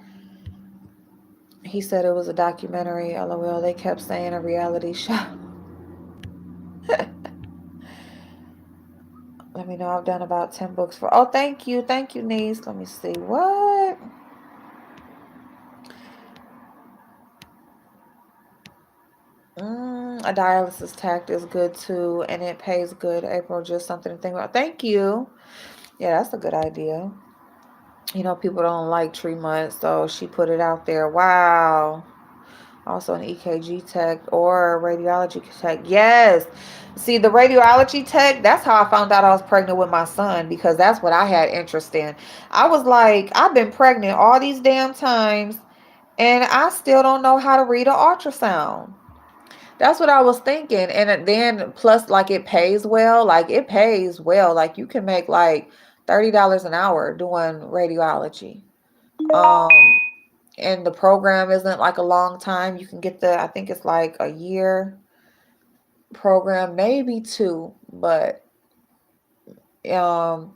A: He said it was a documentary. LOL. They kept saying a reality show. Let me know. I've done about 10 books for. Oh, thank you. Thank you, niece. Let me see. What? A dialysis tact is good too, and it pays good. April, just something to think about. Thank you. Yeah, that's a good idea. You know, people don't like tree mud, so she put it out there. Wow. Also an EKG tech or a radiology tech. Yes. See, the radiology tech, that's how I found out I was pregnant with my son because that's what I had interest in. I was like, I've been pregnant all these damn times and I still don't know how to read an ultrasound. That's what I was thinking. And then plus like it pays well. Like it pays well. Like you can make like $30 an hour doing radiology. Um and the program isn't like a long time. You can get I think it's like a year program, maybe two. But um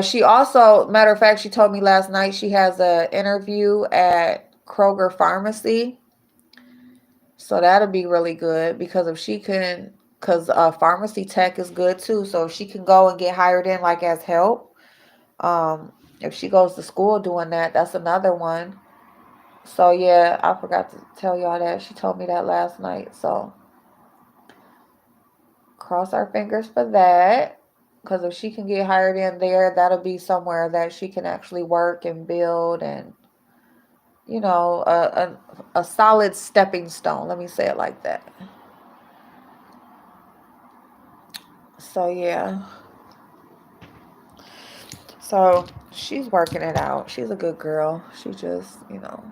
A: she also, matter of fact, she told me last night she has a interview at Kroger Pharmacy. So that'll be really good because if she can, because pharmacy tech is good too. So if she can go and get hired in like as help, if she goes to school doing that, that's another one. So yeah, I forgot to tell y'all that. She told me that last night. So cross our fingers for that. Because if she can get hired in there, that'll be somewhere that she can actually work and build and, you know, a solid stepping stone. Let me say it like that. So yeah. So she's working it out. She's a good girl. She just, you know,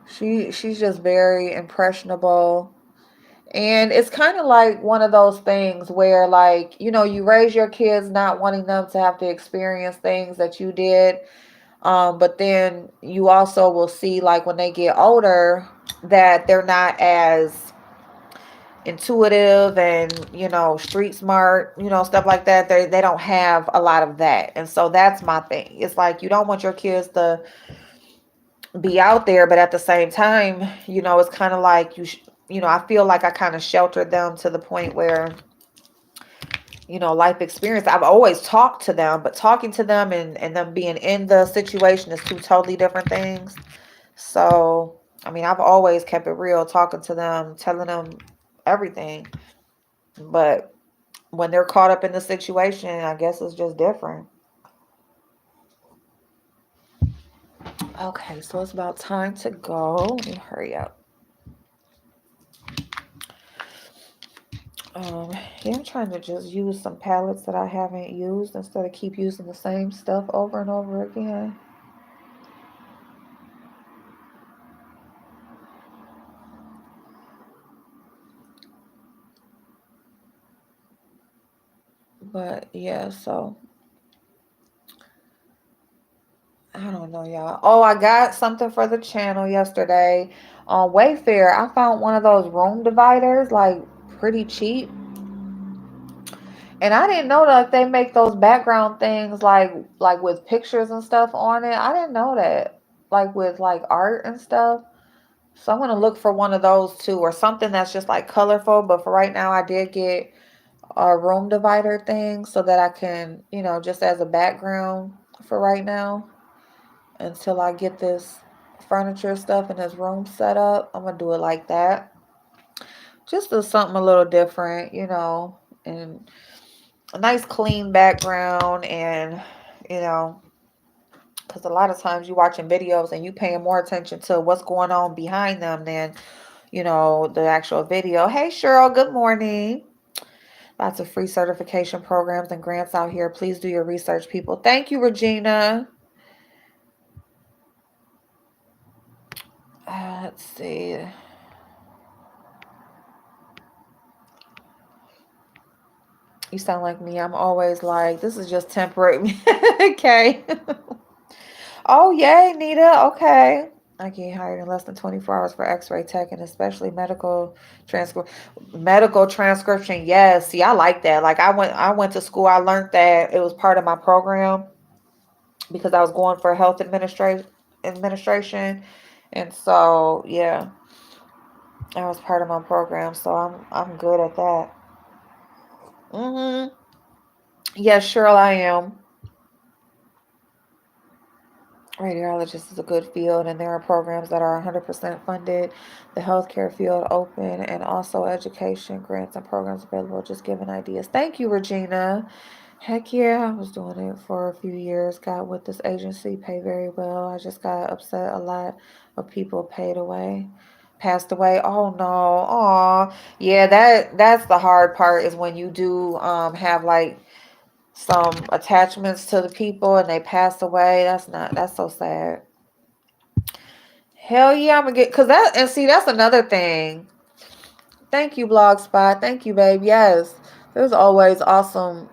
A: she's just very impressionable. And it's kind of like one of those things where like, you know, you raise your kids not wanting them to have to experience things that you did. But then you also will see like when they get older that they're not as intuitive and, street smart, stuff like that. They don't have a lot of that. And so that's my thing. It's like you don't want your kids to be out there, but at the same time, it's kind of like I feel like I kind of sheltered them to the point where, life experience. I've always talked to them, but talking to them and them being in the situation is two totally different things. So, I mean, I've always kept it real, talking to them, telling them everything. But when they're caught up in the situation, I guess it's just different. Okay, so it's about time to go. Let me hurry up. Yeah, I'm trying to just use some palettes that I haven't used instead of keep using the same stuff over and over again. But yeah, so I don't know, y'all. Oh, I got something for the channel yesterday on Wayfair. I found one of those room dividers, like pretty cheap. And I didn't know that they make those background things like with pictures and stuff on it. I didn't know that. Like with like art and stuff. So I'm gonna look for one of those too, or something that's just like colorful. But for right now, I did get a room divider thing so that I can, just as a background for right now until I get this furniture stuff in this room set up. I'm gonna do it like that. Just do something a little different, and a nice clean background and, you know, because a lot of times you watching videos and you paying more attention to what's going on behind them than, the actual video. Hey, Cheryl, good morning. Lots of free certification programs and grants out here. Please do your research, people. Thank you, Regina. Let's see. You sound like me. I'm always like, this is just temporary. Okay. Oh, yay, Nita. Okay. I get hired in less than 24 hours for x-ray tech and especially medical transcription. Yes. See, I like that. Like I went to school. I learned that it was part of my program because I was going for health administration. And so, yeah, that was part of my program. So I'm good at that. Mhm. Yes, Cheryl, I am. Radiologist is a good field, and there are programs that are 100% funded. The healthcare field open, and also education grants and programs available. Just giving ideas. Thank you, Regina. Heck yeah, I was doing it for a few years. Got with this agency, pay very well. I just got upset. A lot of people passed away. Oh no. Oh yeah. That's the hard part is when you do have like some attachments to the people and they pass away. That's so sad. Hell yeah, I'm gonna get, cause that, and see, that's another thing. Thank you, Blogspot. Thank you, babe. Yes, there's always awesome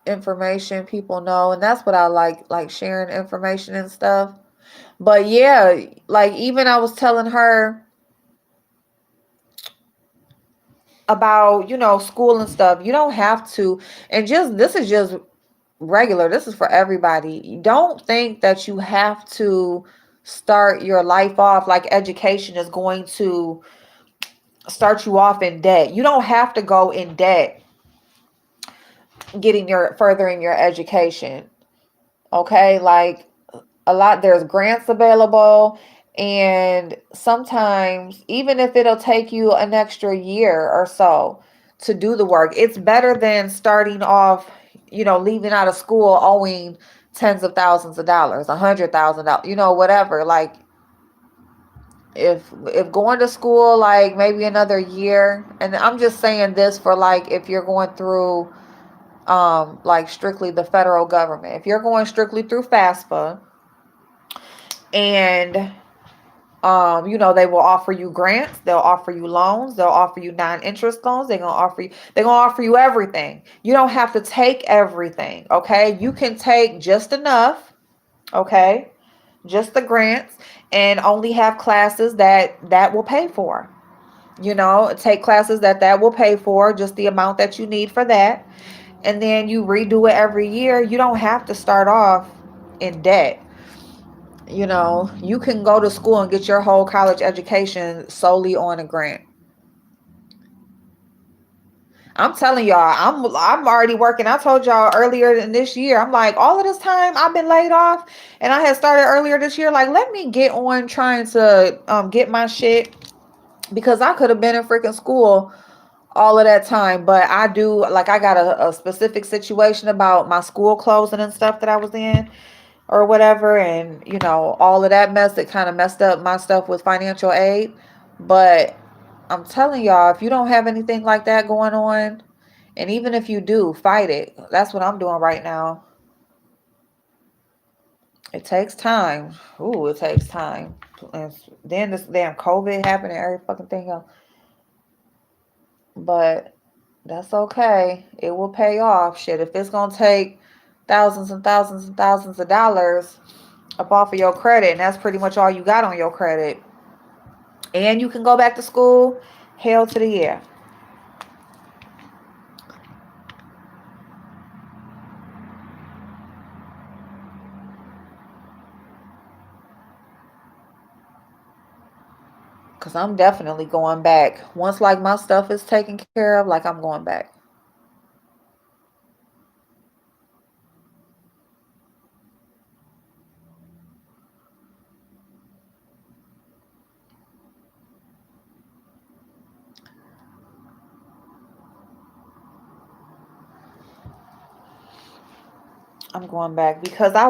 A: information people know, and that's what I like sharing information and stuff. But yeah, like even I was telling her about school and stuff. You don't have to, and just this is just regular. This is for everybody. You don't think that you have to start your life off like education is going to start you off in debt. You don't have to go in debt getting your furthering your education. Okay? Like there's grants available, and sometimes even if it'll take you an extra year or so to do the work, it's better than starting off, leaving out of school owing tens of thousands of dollars, $100,000, whatever. Like if going to school like maybe another year, and I'm just saying this for like if you're going through like strictly the federal government, if you're going strictly through FAFSA, and they will offer you grants, they'll offer you loans, they'll offer you non-interest loans, they're gonna offer you everything. You don't have to take everything. Okay, you can take just enough. Okay, just the grants, and only have classes that will pay for. Take classes that will pay for just the amount that you need for that. And then you redo it every year. You don't have to start off in debt. You can go to school and get your whole college education solely on a grant. I'm telling y'all, I'm already working. I told y'all earlier in this year, I'm like, all of this time I've been laid off, and I had started earlier this year. Like, let me get on trying to get my shit, because I could have been in freaking school all of that time. But I do, like, I got a specific situation about my school closing and stuff that I was in or whatever, and all of that mess that kind of messed up my stuff with financial aid. But I'm telling y'all, if you don't have anything like that going on, and even if you do, fight it. That's what I'm doing right now. It takes time. Ooh, it takes time. And then this damn COVID happened and every fucking thing else. But that's okay. It will pay off. Shit, if it's gonna take thousands and thousands and thousands of dollars up off of your credit, and that's pretty much all you got on your credit, and you can go back to school, hell to the yeah. Cause I'm definitely going back. Once like my stuff is taken care of, like I'm going back. I'm going back because I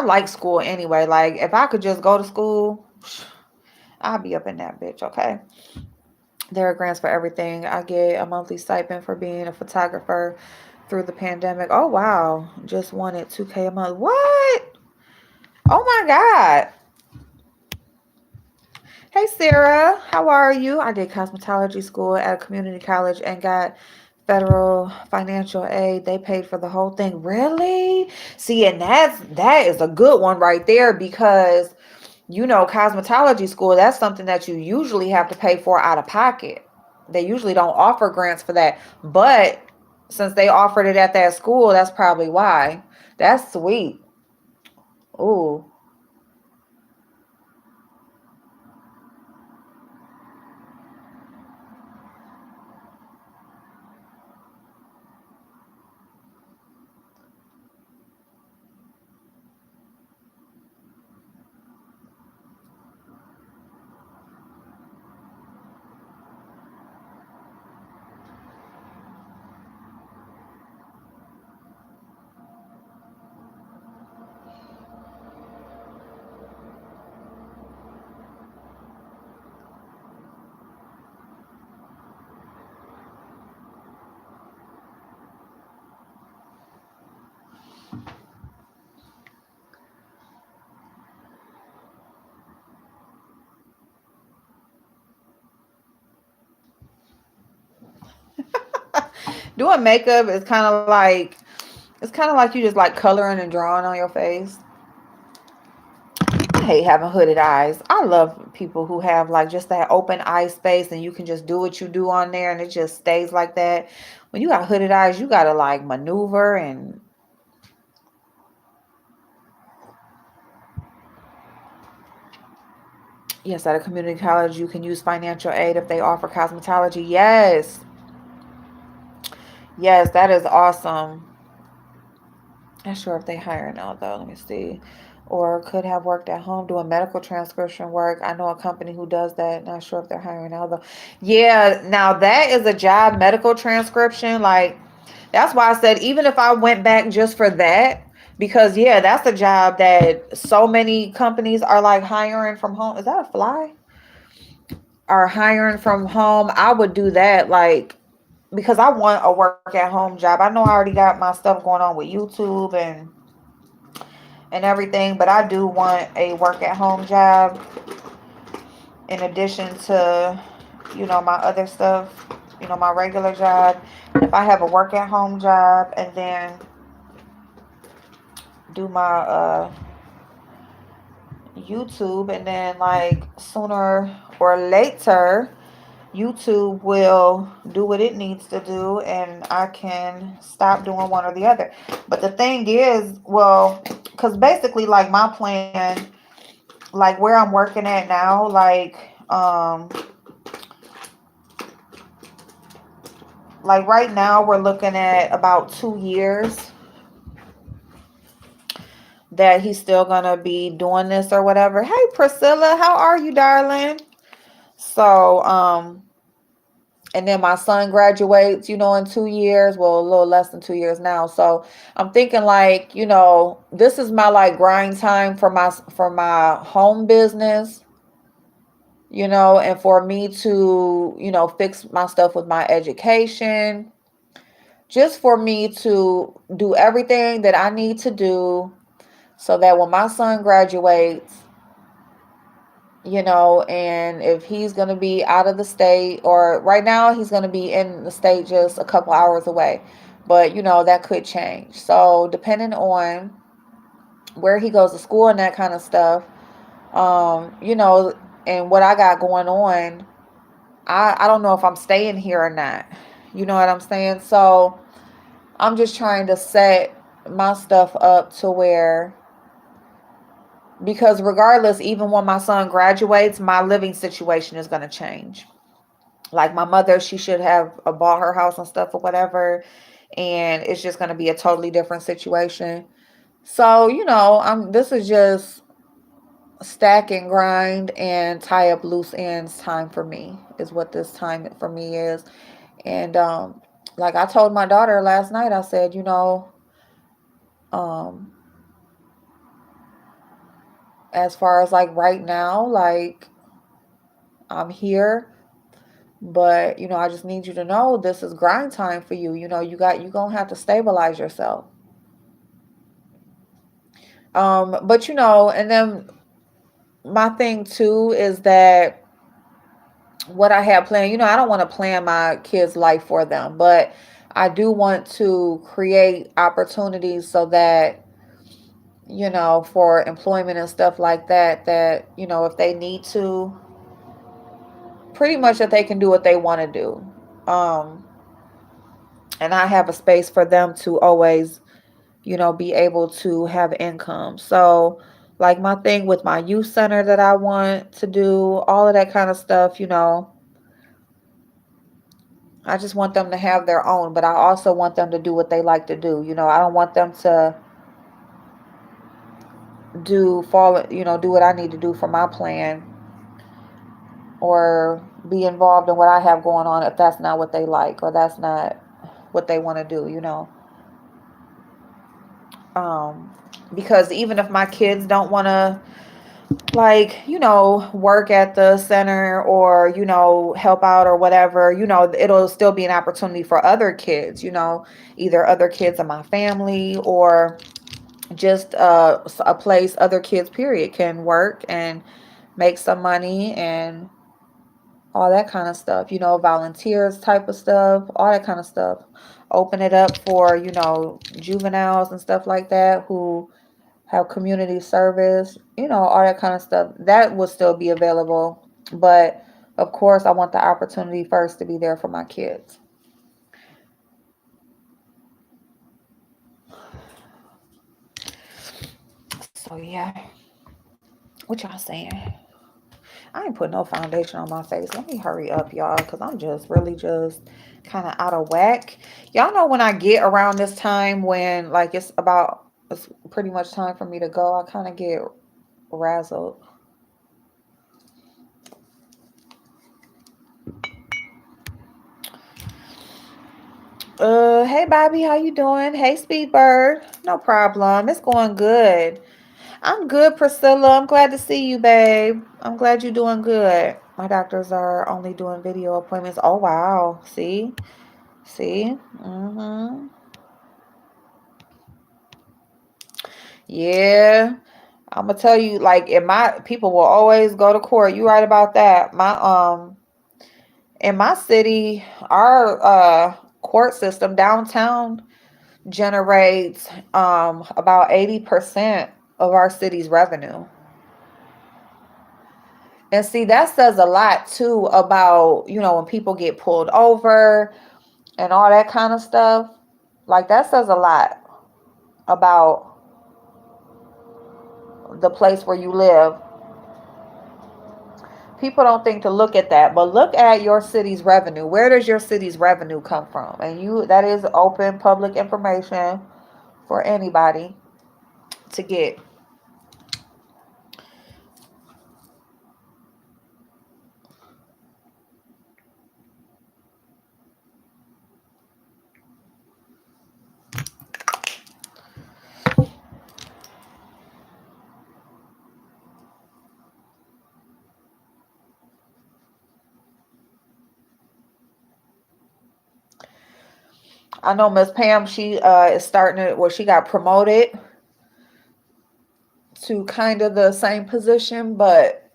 A: like school anyway. Like if I could just go to school, I'll be up in that bitch, okay? There are grants for everything. I get a monthly stipend for being a photographer through the pandemic. Oh wow. Just wanted 2K a month. What? Oh my God. Hey Sarah, how are you? I did cosmetology school at a community college and got federal financial aid. They paid for the whole thing. Really? See, and that is a good one right there, because cosmetology school, that's something that you usually have to pay for out of pocket. They usually don't offer grants for that. But since they offered it at that school, that's probably why. That's sweet. Ooh. Doing makeup is kind of like you just like coloring and drawing on your face. I hate having hooded eyes. I love people who have like just that open eye space and you can just do what you do on there and it just stays like that. When you got hooded eyes, you gotta like maneuver. And yes, at a community college you can use financial aid if they offer cosmetology. Yes. Yes, that is awesome. Not sure if they hire now though. Let me see. Or could have worked at home doing medical transcription work. I know a company who does that. Not sure if they're hiring now though. Yeah, now that is a job, medical transcription. Like that's why I said even if I went back just for that, because yeah, that's a job that so many companies are like hiring from home. Is that a fly? Are hiring from home. I would do that like because I want a work at home job. I know I already got my stuff going on with YouTube and everything, but I do want a work at home job in addition to my other stuff, my regular job. If I have a work at home job and then do my YouTube, and then like sooner or later YouTube will do what it needs to do and I can stop doing one or the other. But the thing is, well, because basically, like my plan, like where I'm working at now, like right now we're looking at about 2 years that he's still gonna be doing this or whatever. Hey Priscilla, how are you, darling? So, and then my son graduates, in 2 years. Well, a little less than 2 years now. So I'm thinking like, this is my like grind time for my home business, and for me to, fix my stuff with my education, just for me to do everything that I need to do so that when my son graduates, and if he's going to be out of the state, or right now he's going to be in the state just a couple hours away, but that could change. So depending on where he goes to school and that kind of stuff, and what I got going on, I don't know if I'm staying here or not. You know what I'm saying? So I'm just trying to set my stuff up to where, because regardless, even when my son graduates, my living situation is going to change. Like my mother, she should have bought her house and stuff or whatever, and it's just going to be a totally different situation. So I'm this is just stack and grind and tie up loose ends time for me, is what this time for me is. And like I told my daughter last night, I said, um as far as like right now, like I'm here. But I just need you to know this is grind time for you. You gonna have to stabilize yourself. But and then my thing too is that what I have planned, I don't want to plan my kids' life for them, but I do want to create opportunities so that, for employment and stuff like that, if they need to, pretty much that they can do what they want to do. And I have a space for them to always, be able to have income. So, like my thing with my youth center that I want to do, all of that kind of stuff, I just want them to have their own, but I also want them to do what they like to do. I don't want them to do what I need to do for my plan, or be involved in what I have going on if that's not what they like or that's not what they want to do. Um, because even if my kids don't want to, like, work at the center, or help out or whatever, it'll still be an opportunity for other kids, either other kids in my family, or just a place other kids period can work and make some money, and all that kind of stuff, volunteers type of stuff, all that kind of stuff. Open it up for juveniles and stuff like that who have community service, all that kind of stuff. That will still be available. But of course, I want the opportunity first to be there for my kids. So, yeah. What y'all saying? I ain't put no foundation on my face. Let me hurry up, y'all, because I'm just really just kind of out of whack. Y'all know when I get around this time when, like, it's pretty much time for me to go, I kind of get razzled. Hey Bobby, how you doing? Hey Speedbird. No problem. It's going good. I'm good, Priscilla. I'm glad to see you, babe. I'm glad you're doing good. My doctors are only doing video appointments. Oh wow. See? See? Mm-hmm. Yeah. I'm gonna tell you, like, in my people will always go to court. You right about that. In my city, our court system downtown generates about 80% of our city's revenue. And see, that says a lot too about, when people get pulled over and all that kind of stuff. Like, that says a lot about the place where you live. People don't think to look at that, but look at your city's revenue. Where does your city's revenue come from? And that is open public information for anybody to get. I know Miss Pam, she is starting to, well, she got promoted to kind of the same position, but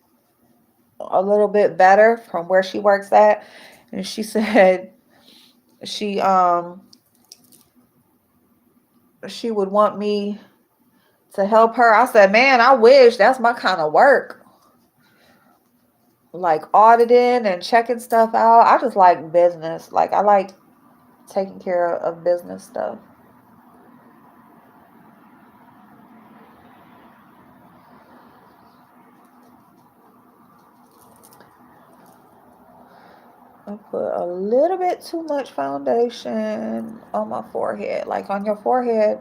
A: a little bit better from where she works at. And she said she she would want me to help her. I said, man, I wish. That's my kind of work. Like auditing and checking stuff out. I just like business. Like, I like taking care of business stuff. I put a little bit too much foundation on my forehead. Like, on your forehead,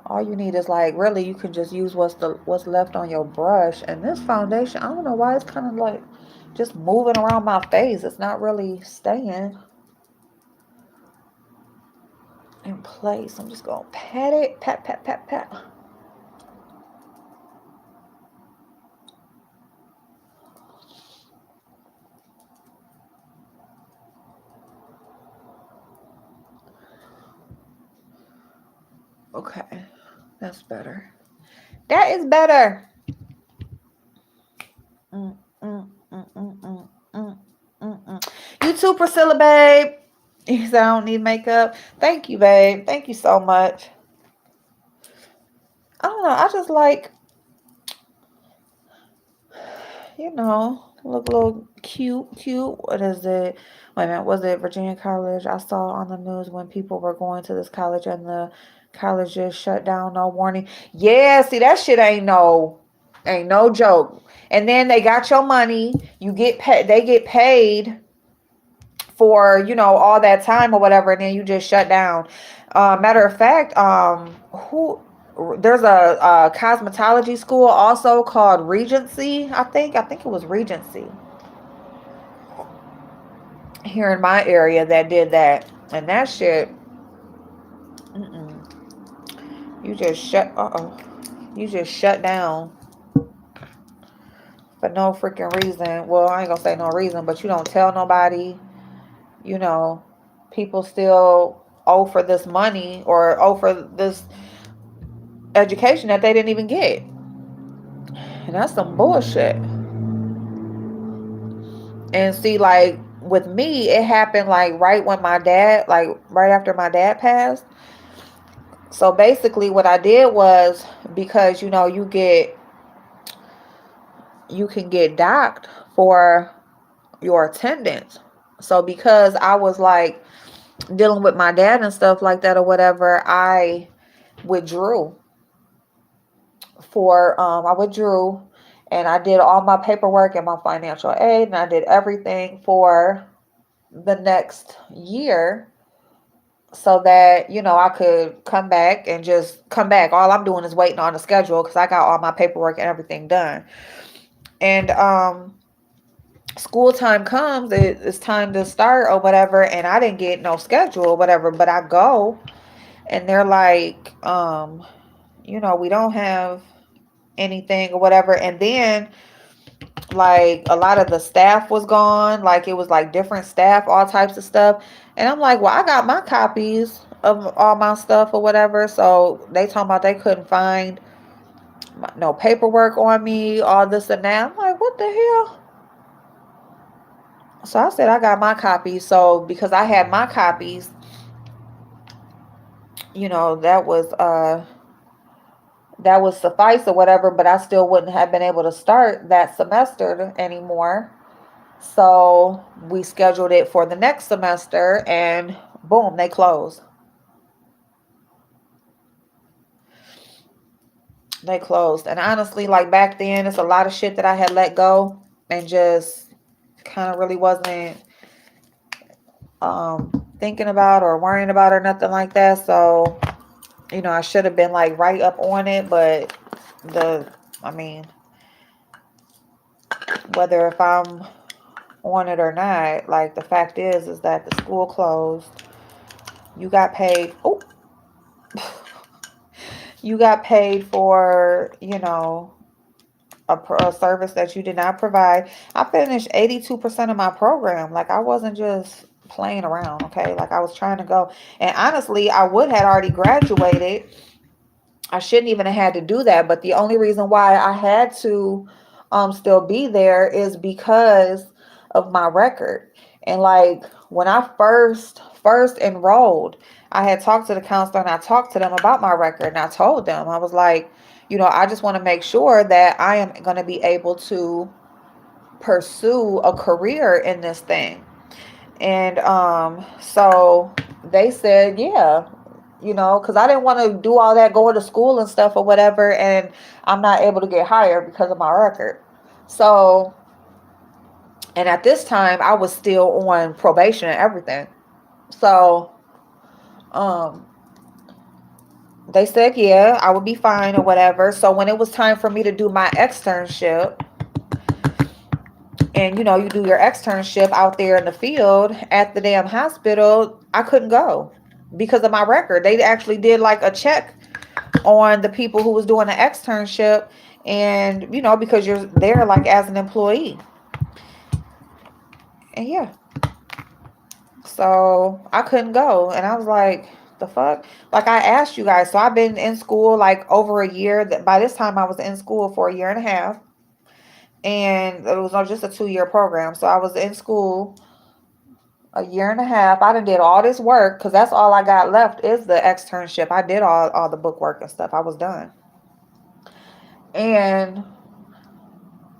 A: all you need is, like, really, you can just use what's left on your brush. And this foundation, I don't know why it's kind of like just moving around my face. It's not really staying in place. I'm just gonna pat it, pat, pat, pat, pat. Okay, that's better. That is better. Mm, mm, mm, mm, mm, mm, mm. You too, Priscilla, babe. He said I don't need makeup. Thank you, babe. Thank you so much. I don't know. I just like, look a little cute, cute. What is it? Wait a minute. Was it Virginia College? I saw on the news when people were going to this college and the college just shut down, no warning. Yeah, see, that shit ain't no joke. And then they got your money. They get paid for, all that time or whatever, and then you just shut down. Matter of fact, who there's a cosmetology school also called Regency. I think it was Regency here in my area that did that, and that shit. Mm-mm. You just shut. You just shut down for no freaking reason. Well, I ain't gonna say no reason, but you don't tell nobody. You know, people still owe for this money or owe for this education that they didn't even get. And that's some bullshit. And see, like with me, it happened like right after my dad passed. So basically what I did was, because you can get docked for your attendance. So because I was like dealing with my dad and stuff like that or whatever, withdrew I withdrew, and I did all my paperwork and my financial aid, and I did everything for the next year so that, I could come back and just come back. All I'm doing is waiting on the schedule because I got all my paperwork and everything done. And school time comes, it's time to start or whatever, and I didn't get no schedule or whatever, but I go and they're like, we don't have anything or whatever. And then like a lot of the staff was gone, like it was like different staff, all types of stuff. And I'm like, well, I got my copies of all my stuff or whatever. So they talking about they couldn't find no paperwork on me, all this and that. I'm like, what the hell? So I said I got my copies. So because I had my copies, that was that would suffice or whatever, but I still wouldn't have been able to start that semester anymore. So we scheduled it for the next semester, and boom, they closed. They closed. And honestly, like back then, it's a lot of shit that I had let go and just kind of really wasn't thinking about or worrying about or nothing like that. So, I should have been like right up on it, but the, I mean, whether if I'm on it or not, like the fact is that the school closed. You got paid. Oh, you got paid for, a service that you did not provide. I finished 82% of my program. Like I wasn't just playing around, okay? Like I was trying to go. And honestly, I would had already graduated. I shouldn't even have had to do that, but the only reason why I had to still be there is because of my record. And like when I first enrolled, I had talked to the counselor and I talked to them about my record, and I told them, I was like, I just want to make sure that I am going to be able to pursue a career in this thing. And so they said, yeah, because I didn't want to do all that, going to school and stuff or whatever, and I'm not able to get hired because of my record. So, and at this time, I was still on probation and everything. So, um, they said, yeah, I would be fine or whatever. So when it was time for me to do my externship, and you do your externship out there in the field at the damn hospital, I couldn't go because of my record. They actually did like a check on the people who was doing the externship, and because you're there like as an employee. And yeah, so I couldn't go, and I was like, the fuck. Like I asked you guys, so I've been in school like over a year. That by this time I was in school for a year and a half, and it was just a 2-year program. So I was in school a year and a half. I done did all this work because that's all I got left is the externship. I did all the book work and stuff. I was done. And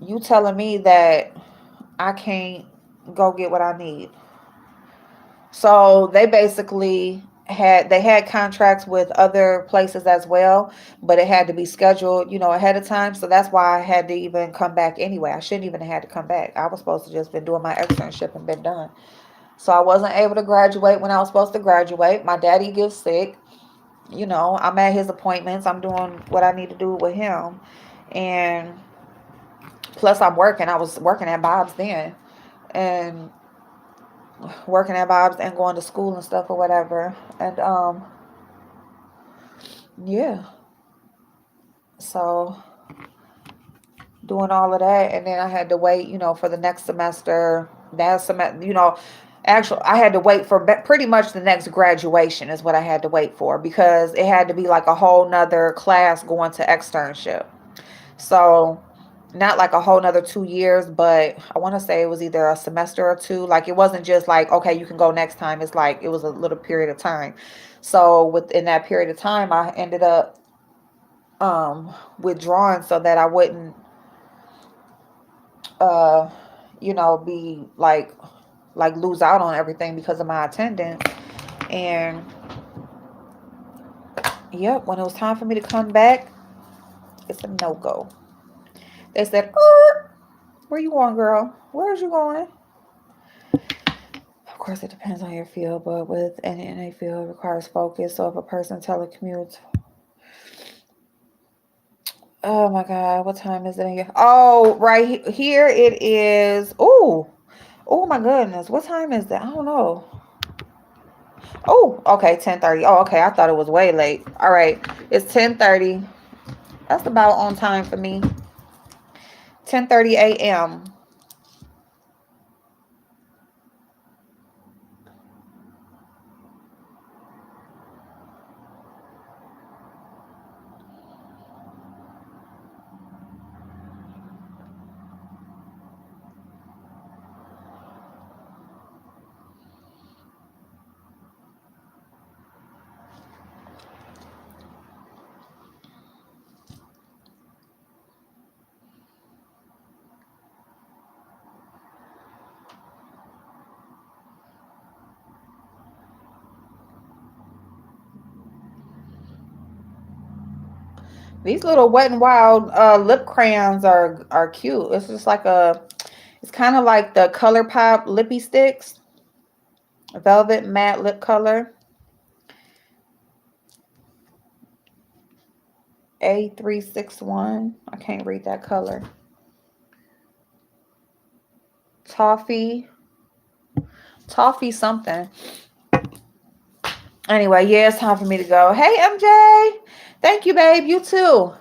A: you telling me that I can't go get what I need. So they basically had contracts with other places as well, but it had to be scheduled, ahead of time. So that's why I had to even come back anyway. I shouldn't even have had to come back. I was supposed to just been doing my externship and been done. So I wasn't able to graduate when I was supposed to graduate. My daddy gets sick. I'm at his appointments. I'm doing what I need to do with him. And plus I'm working. I was working at Bob's then. And working at Bob's and going to school and stuff or whatever. And yeah. So doing all of that, and then I had to wait, for the next semester. That semester, actually I had to wait for pretty much the next graduation is what I had to wait for, because it had to be like a whole nother class going to externship. So not like a whole nother 2 years, but I want to say it was either a semester or two. Like it wasn't just like, okay, you can go next time. It's like it was a little period of time. So within that period of time, I ended up withdrawing so that I wouldn't uh be like lose out on everything because of my attendance. And yep, when it was time for me to come back, it's a no-go. They said, where you going, girl? Where's you going? Of course, it depends on your field, but with any field, it requires focus. So if a person telecommutes, oh my God, what time is it in here? Oh, right here it is. Oh my goodness, what time is that? I don't know. Oh, okay, 10:30. Oh, okay, I thought it was way late. All right, it's 10:30. That's about on time for me. 10:30 a.m. These little Wet and Wild lip crayons are cute. It's just like it's kind of like the ColourPop lippy sticks, velvet matte lip color. A361. I can't read that color. Toffee. Toffee something. Anyway, yeah, it's time for me to go. Hey, MJ. Thank you, babe. You too.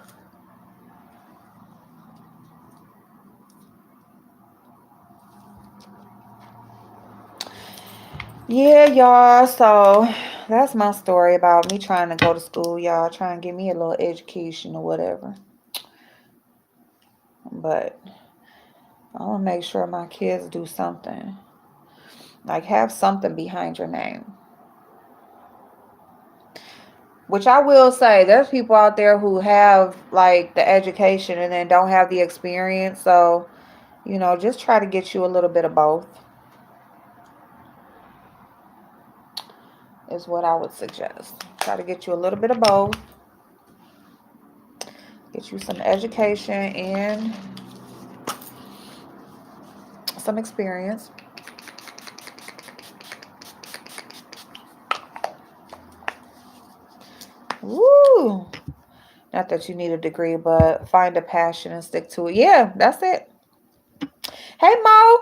A: Yeah, y'all. So that's my story about me trying to go to school, y'all. Trying to get me a little education or whatever. But I want to make sure my kids do something. Like, have something behind your name. Which I will say, there's people out there who have, like, the education and then don't have the experience. So, just try to get you a little bit of both, is what I would suggest. Try to get you a little bit of both. Get you some education and some experience. Woo! Not that you need a degree, but find a passion and stick to it. Yeah, that's it. Hey, Mo.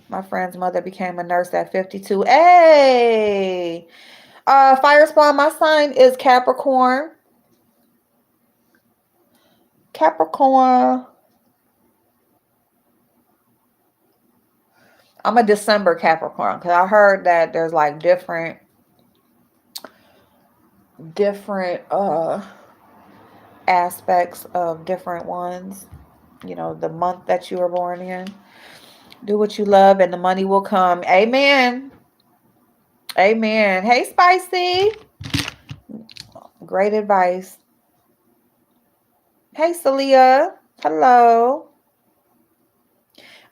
A: My friend's mother became a nurse at 52. Hey! Fire Spawn, my sign is Capricorn. Capricorn. I'm a December Capricorn because I heard that there's like different aspects of different ones. The month that you were born in. Do what you love and the money will come. Amen. Amen. Hey, Spicy. Great advice. Hey, Celia. Hello.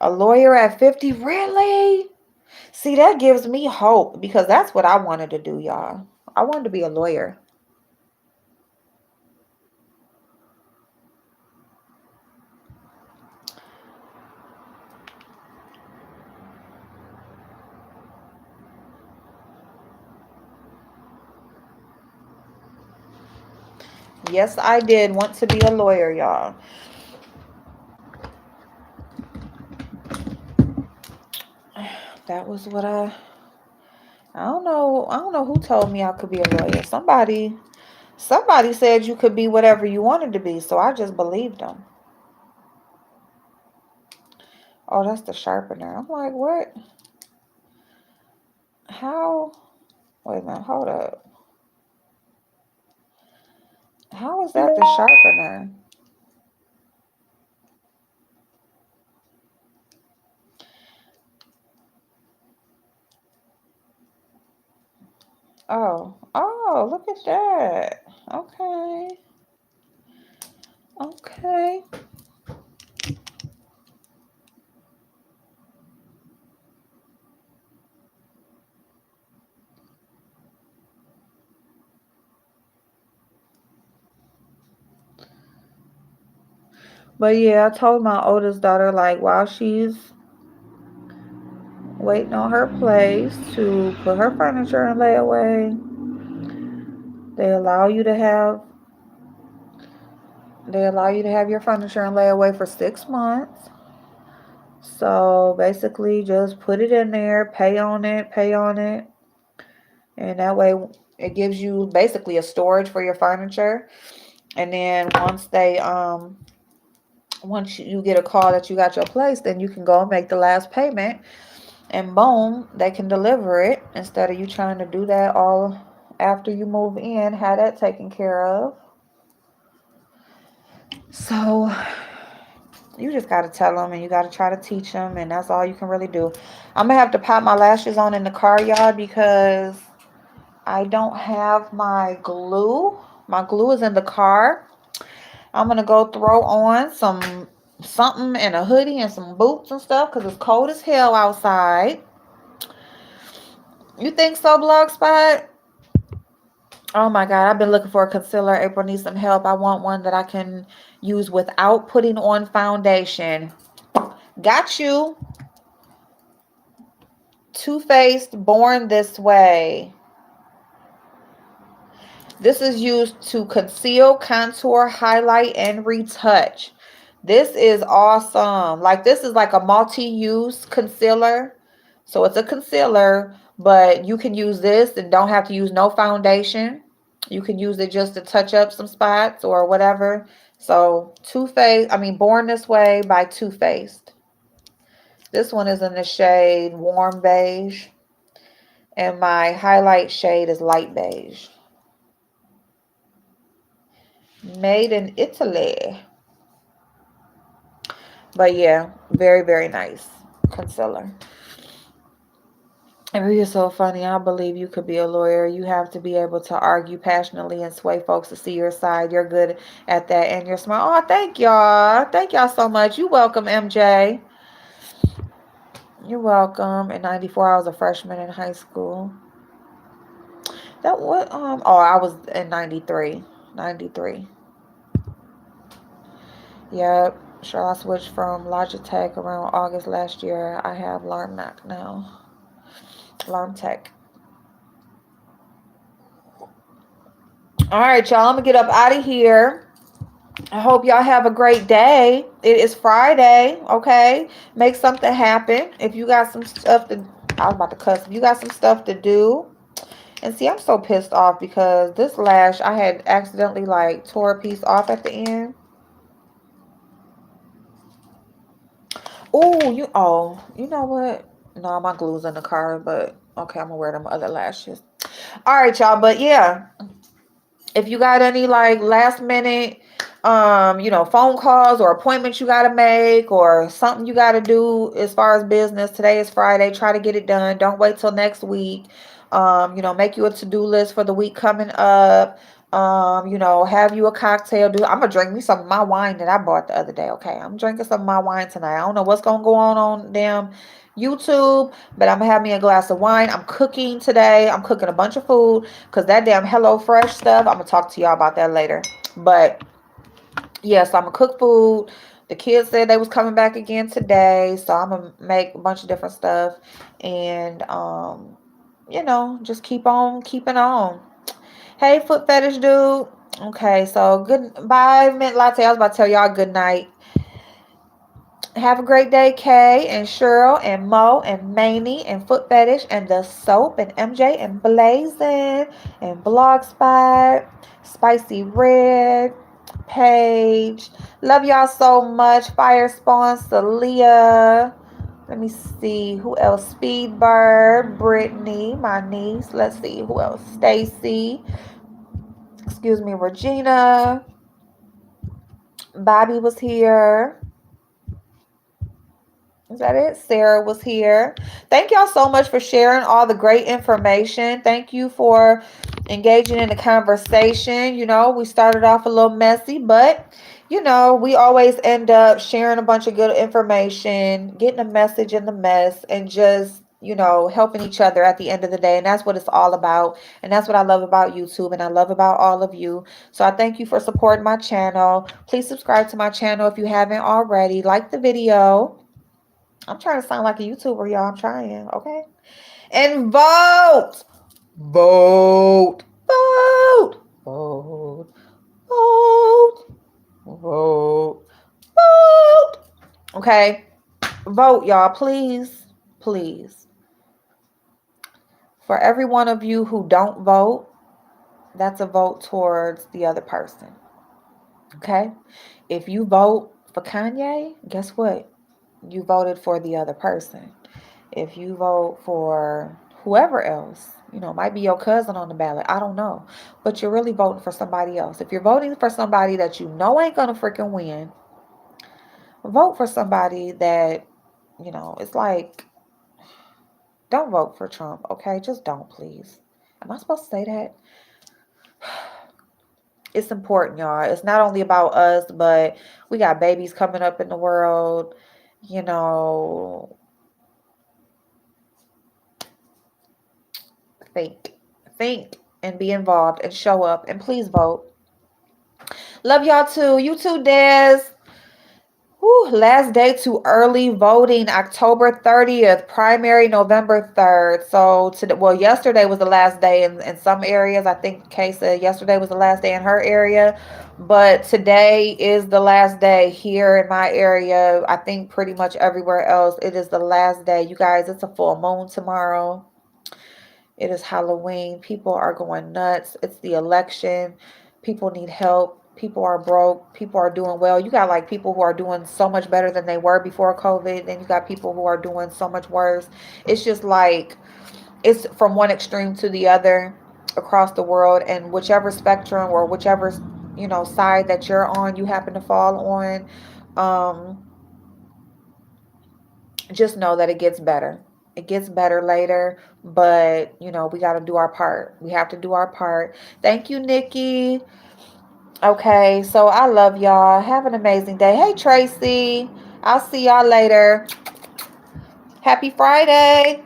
A: A lawyer at 50? Really? See, that gives me hope because that's what I wanted to do, y'all. I wanted to be a lawyer. Yes, I did want to be a lawyer, y'all. That was what I don't know who told me I could be a lawyer. Somebody said you could be whatever you wanted to be, so I just believed them. Oh, that's the sharpener. I'm like, what? How? Wait a minute, hold up. How is that the sharpener? Oh, look at that. Okay. Okay. But yeah, I told my oldest daughter, like, while she's waiting on her place to put her furniture in layaway, they allow you to have your furniture in layaway for 6 months. So basically just put it in there, pay on it. And that way it gives you basically a storage for your furniture. And then once you get a call that you got your place, then you can go and make the last payment and boom, they can deliver it instead of you trying to do that all after you move in, have that taken care of. So you just got to tell them and you got to try to teach them, and that's all you can really do. I'm going to have to pop my lashes on in the car, y'all, because I don't have my glue. My glue is in the car. I'm going to go throw on something and a hoodie and some boots and stuff because it's cold as hell outside. You think so, Blogspot? Oh my God, I've been looking for a concealer. April needs some help. I want one that I can use without putting on foundation. Got you. Too Faced Born This Way. This is used to conceal, contour, highlight, and retouch. This is awesome. Like, this is like a multi-use concealer. So it's a concealer, but you can use this and don't have to use no foundation. You can use it just to touch up some spots or whatever. So Born This Way by Too Faced. This one is in the shade Warm Beige. And my highlight shade is Light Beige. Made in Italy. But yeah, very, very nice concealer. And you're so funny. I believe you could be a lawyer. You have to be able to argue passionately and sway folks to see your side. You're good at that, and you're smart. Oh, thank y'all. Thank y'all so much. You welcome, MJ. You're welcome. In '94, I was a freshman in high school. That what? Oh, I was in '93. '93. Yep. Sure, I switched from Logitech around August last year. I have Larnac now. Tech. All right, y'all. I'm gonna get up out of here. I hope y'all have a great day. It is Friday, okay? Make something happen. If you got some stuff to, I was about to cuss. If you got some stuff to do, and see, I'm so pissed off because this lash, I had accidentally like tore a piece off at the end. You know what? No, my glue's in the car, but okay, I'm gonna wear them other lashes. All right, y'all. But yeah, if you got any like last minute phone calls or appointments you got to make or something you got to do as far as business, today is Friday, try to get it done. Don't wait till next week. Make you a to-do list for the week coming up. Have you a cocktail. I'm gonna drink me some of my wine that I bought the other day. Okay, I'm drinking some of my wine tonight. I don't know what's gonna go on damn YouTube, but I'm gonna have me a glass of wine. I'm cooking today. I'm cooking a bunch of food because that damn HelloFresh stuff, I'm gonna talk to y'all about that later. But yeah, so I'm gonna cook food. The kids said they was coming back again today, so I'm gonna make a bunch of different stuff and just keep on keeping on. Hey, foot fetish dude. Okay, so goodbye, Mint Latte. I was about to tell y'all good night. Have a great day, Kay and Cheryl and Mo and Maney and Foot Fetish and The Soap and MJ and Blazing and Blogspot, Spicy Red, Paige. Love y'all so much. Fire Spawn, Celia. Let me see who else. Speedbird, Brittany, my niece. Let's see who else. Stacy. Excuse me, Regina. Bobby was here. Is that it? Sarah was here. Thank y'all so much for sharing all the great information. Thank you for engaging in the conversation. We started off a little messy, but we always end up sharing a bunch of good information, getting a message in the mess, and just helping each other at the end of the day. And that's what it's all about. And that's what I love about YouTube and I love about all of you. So I thank you for supporting my channel. Please subscribe to my channel if you haven't already. Like the video. I'm trying to sound like a YouTuber, y'all. I'm trying, okay? And vote! Vote! Vote! Vote! Vote! Vote! Vote! Okay? Vote, y'all. Please. Please. For every one of you who don't vote, that's a vote towards the other person. Okay? If you vote for Kanye, guess what? You voted for the other person. If you vote for whoever else, might be your cousin on the ballot. I don't know. But you're really voting for somebody else. If you're voting for somebody that you know ain't going to freaking win, vote for somebody that, it's like, don't vote for Trump, okay? Just don't, please. Am I supposed to say that? It's important, y'all. It's not only about us, but we got babies coming up in the world, think. and be involved and show up and please vote. Love y'all too. You too, Des. Whew, last day to early voting, October 30th, primary November 3rd. So, well, yesterday was the last day in some areas. I think Kay said yesterday was the last day in her area. But today is the last day here in my area. I think pretty much everywhere else, it is the last day. You guys, it's a full moon tomorrow. It is Halloween. People are going nuts. It's the election. People need help. People are broke. People are doing well. You got like people who are doing so much better than they were before COVID. Then you got people who are doing so much worse. It's just like it's from one extreme to the other across the world. And whichever spectrum or whichever side that you're on, you happen to fall on. Um, just know that it gets better. It gets better later, but we got to do our part. We have to do our part. Thank you, Nikki. Okay, so I love y'all. Have an amazing day. Hey, Tracy. I'll see y'all later. Happy Friday.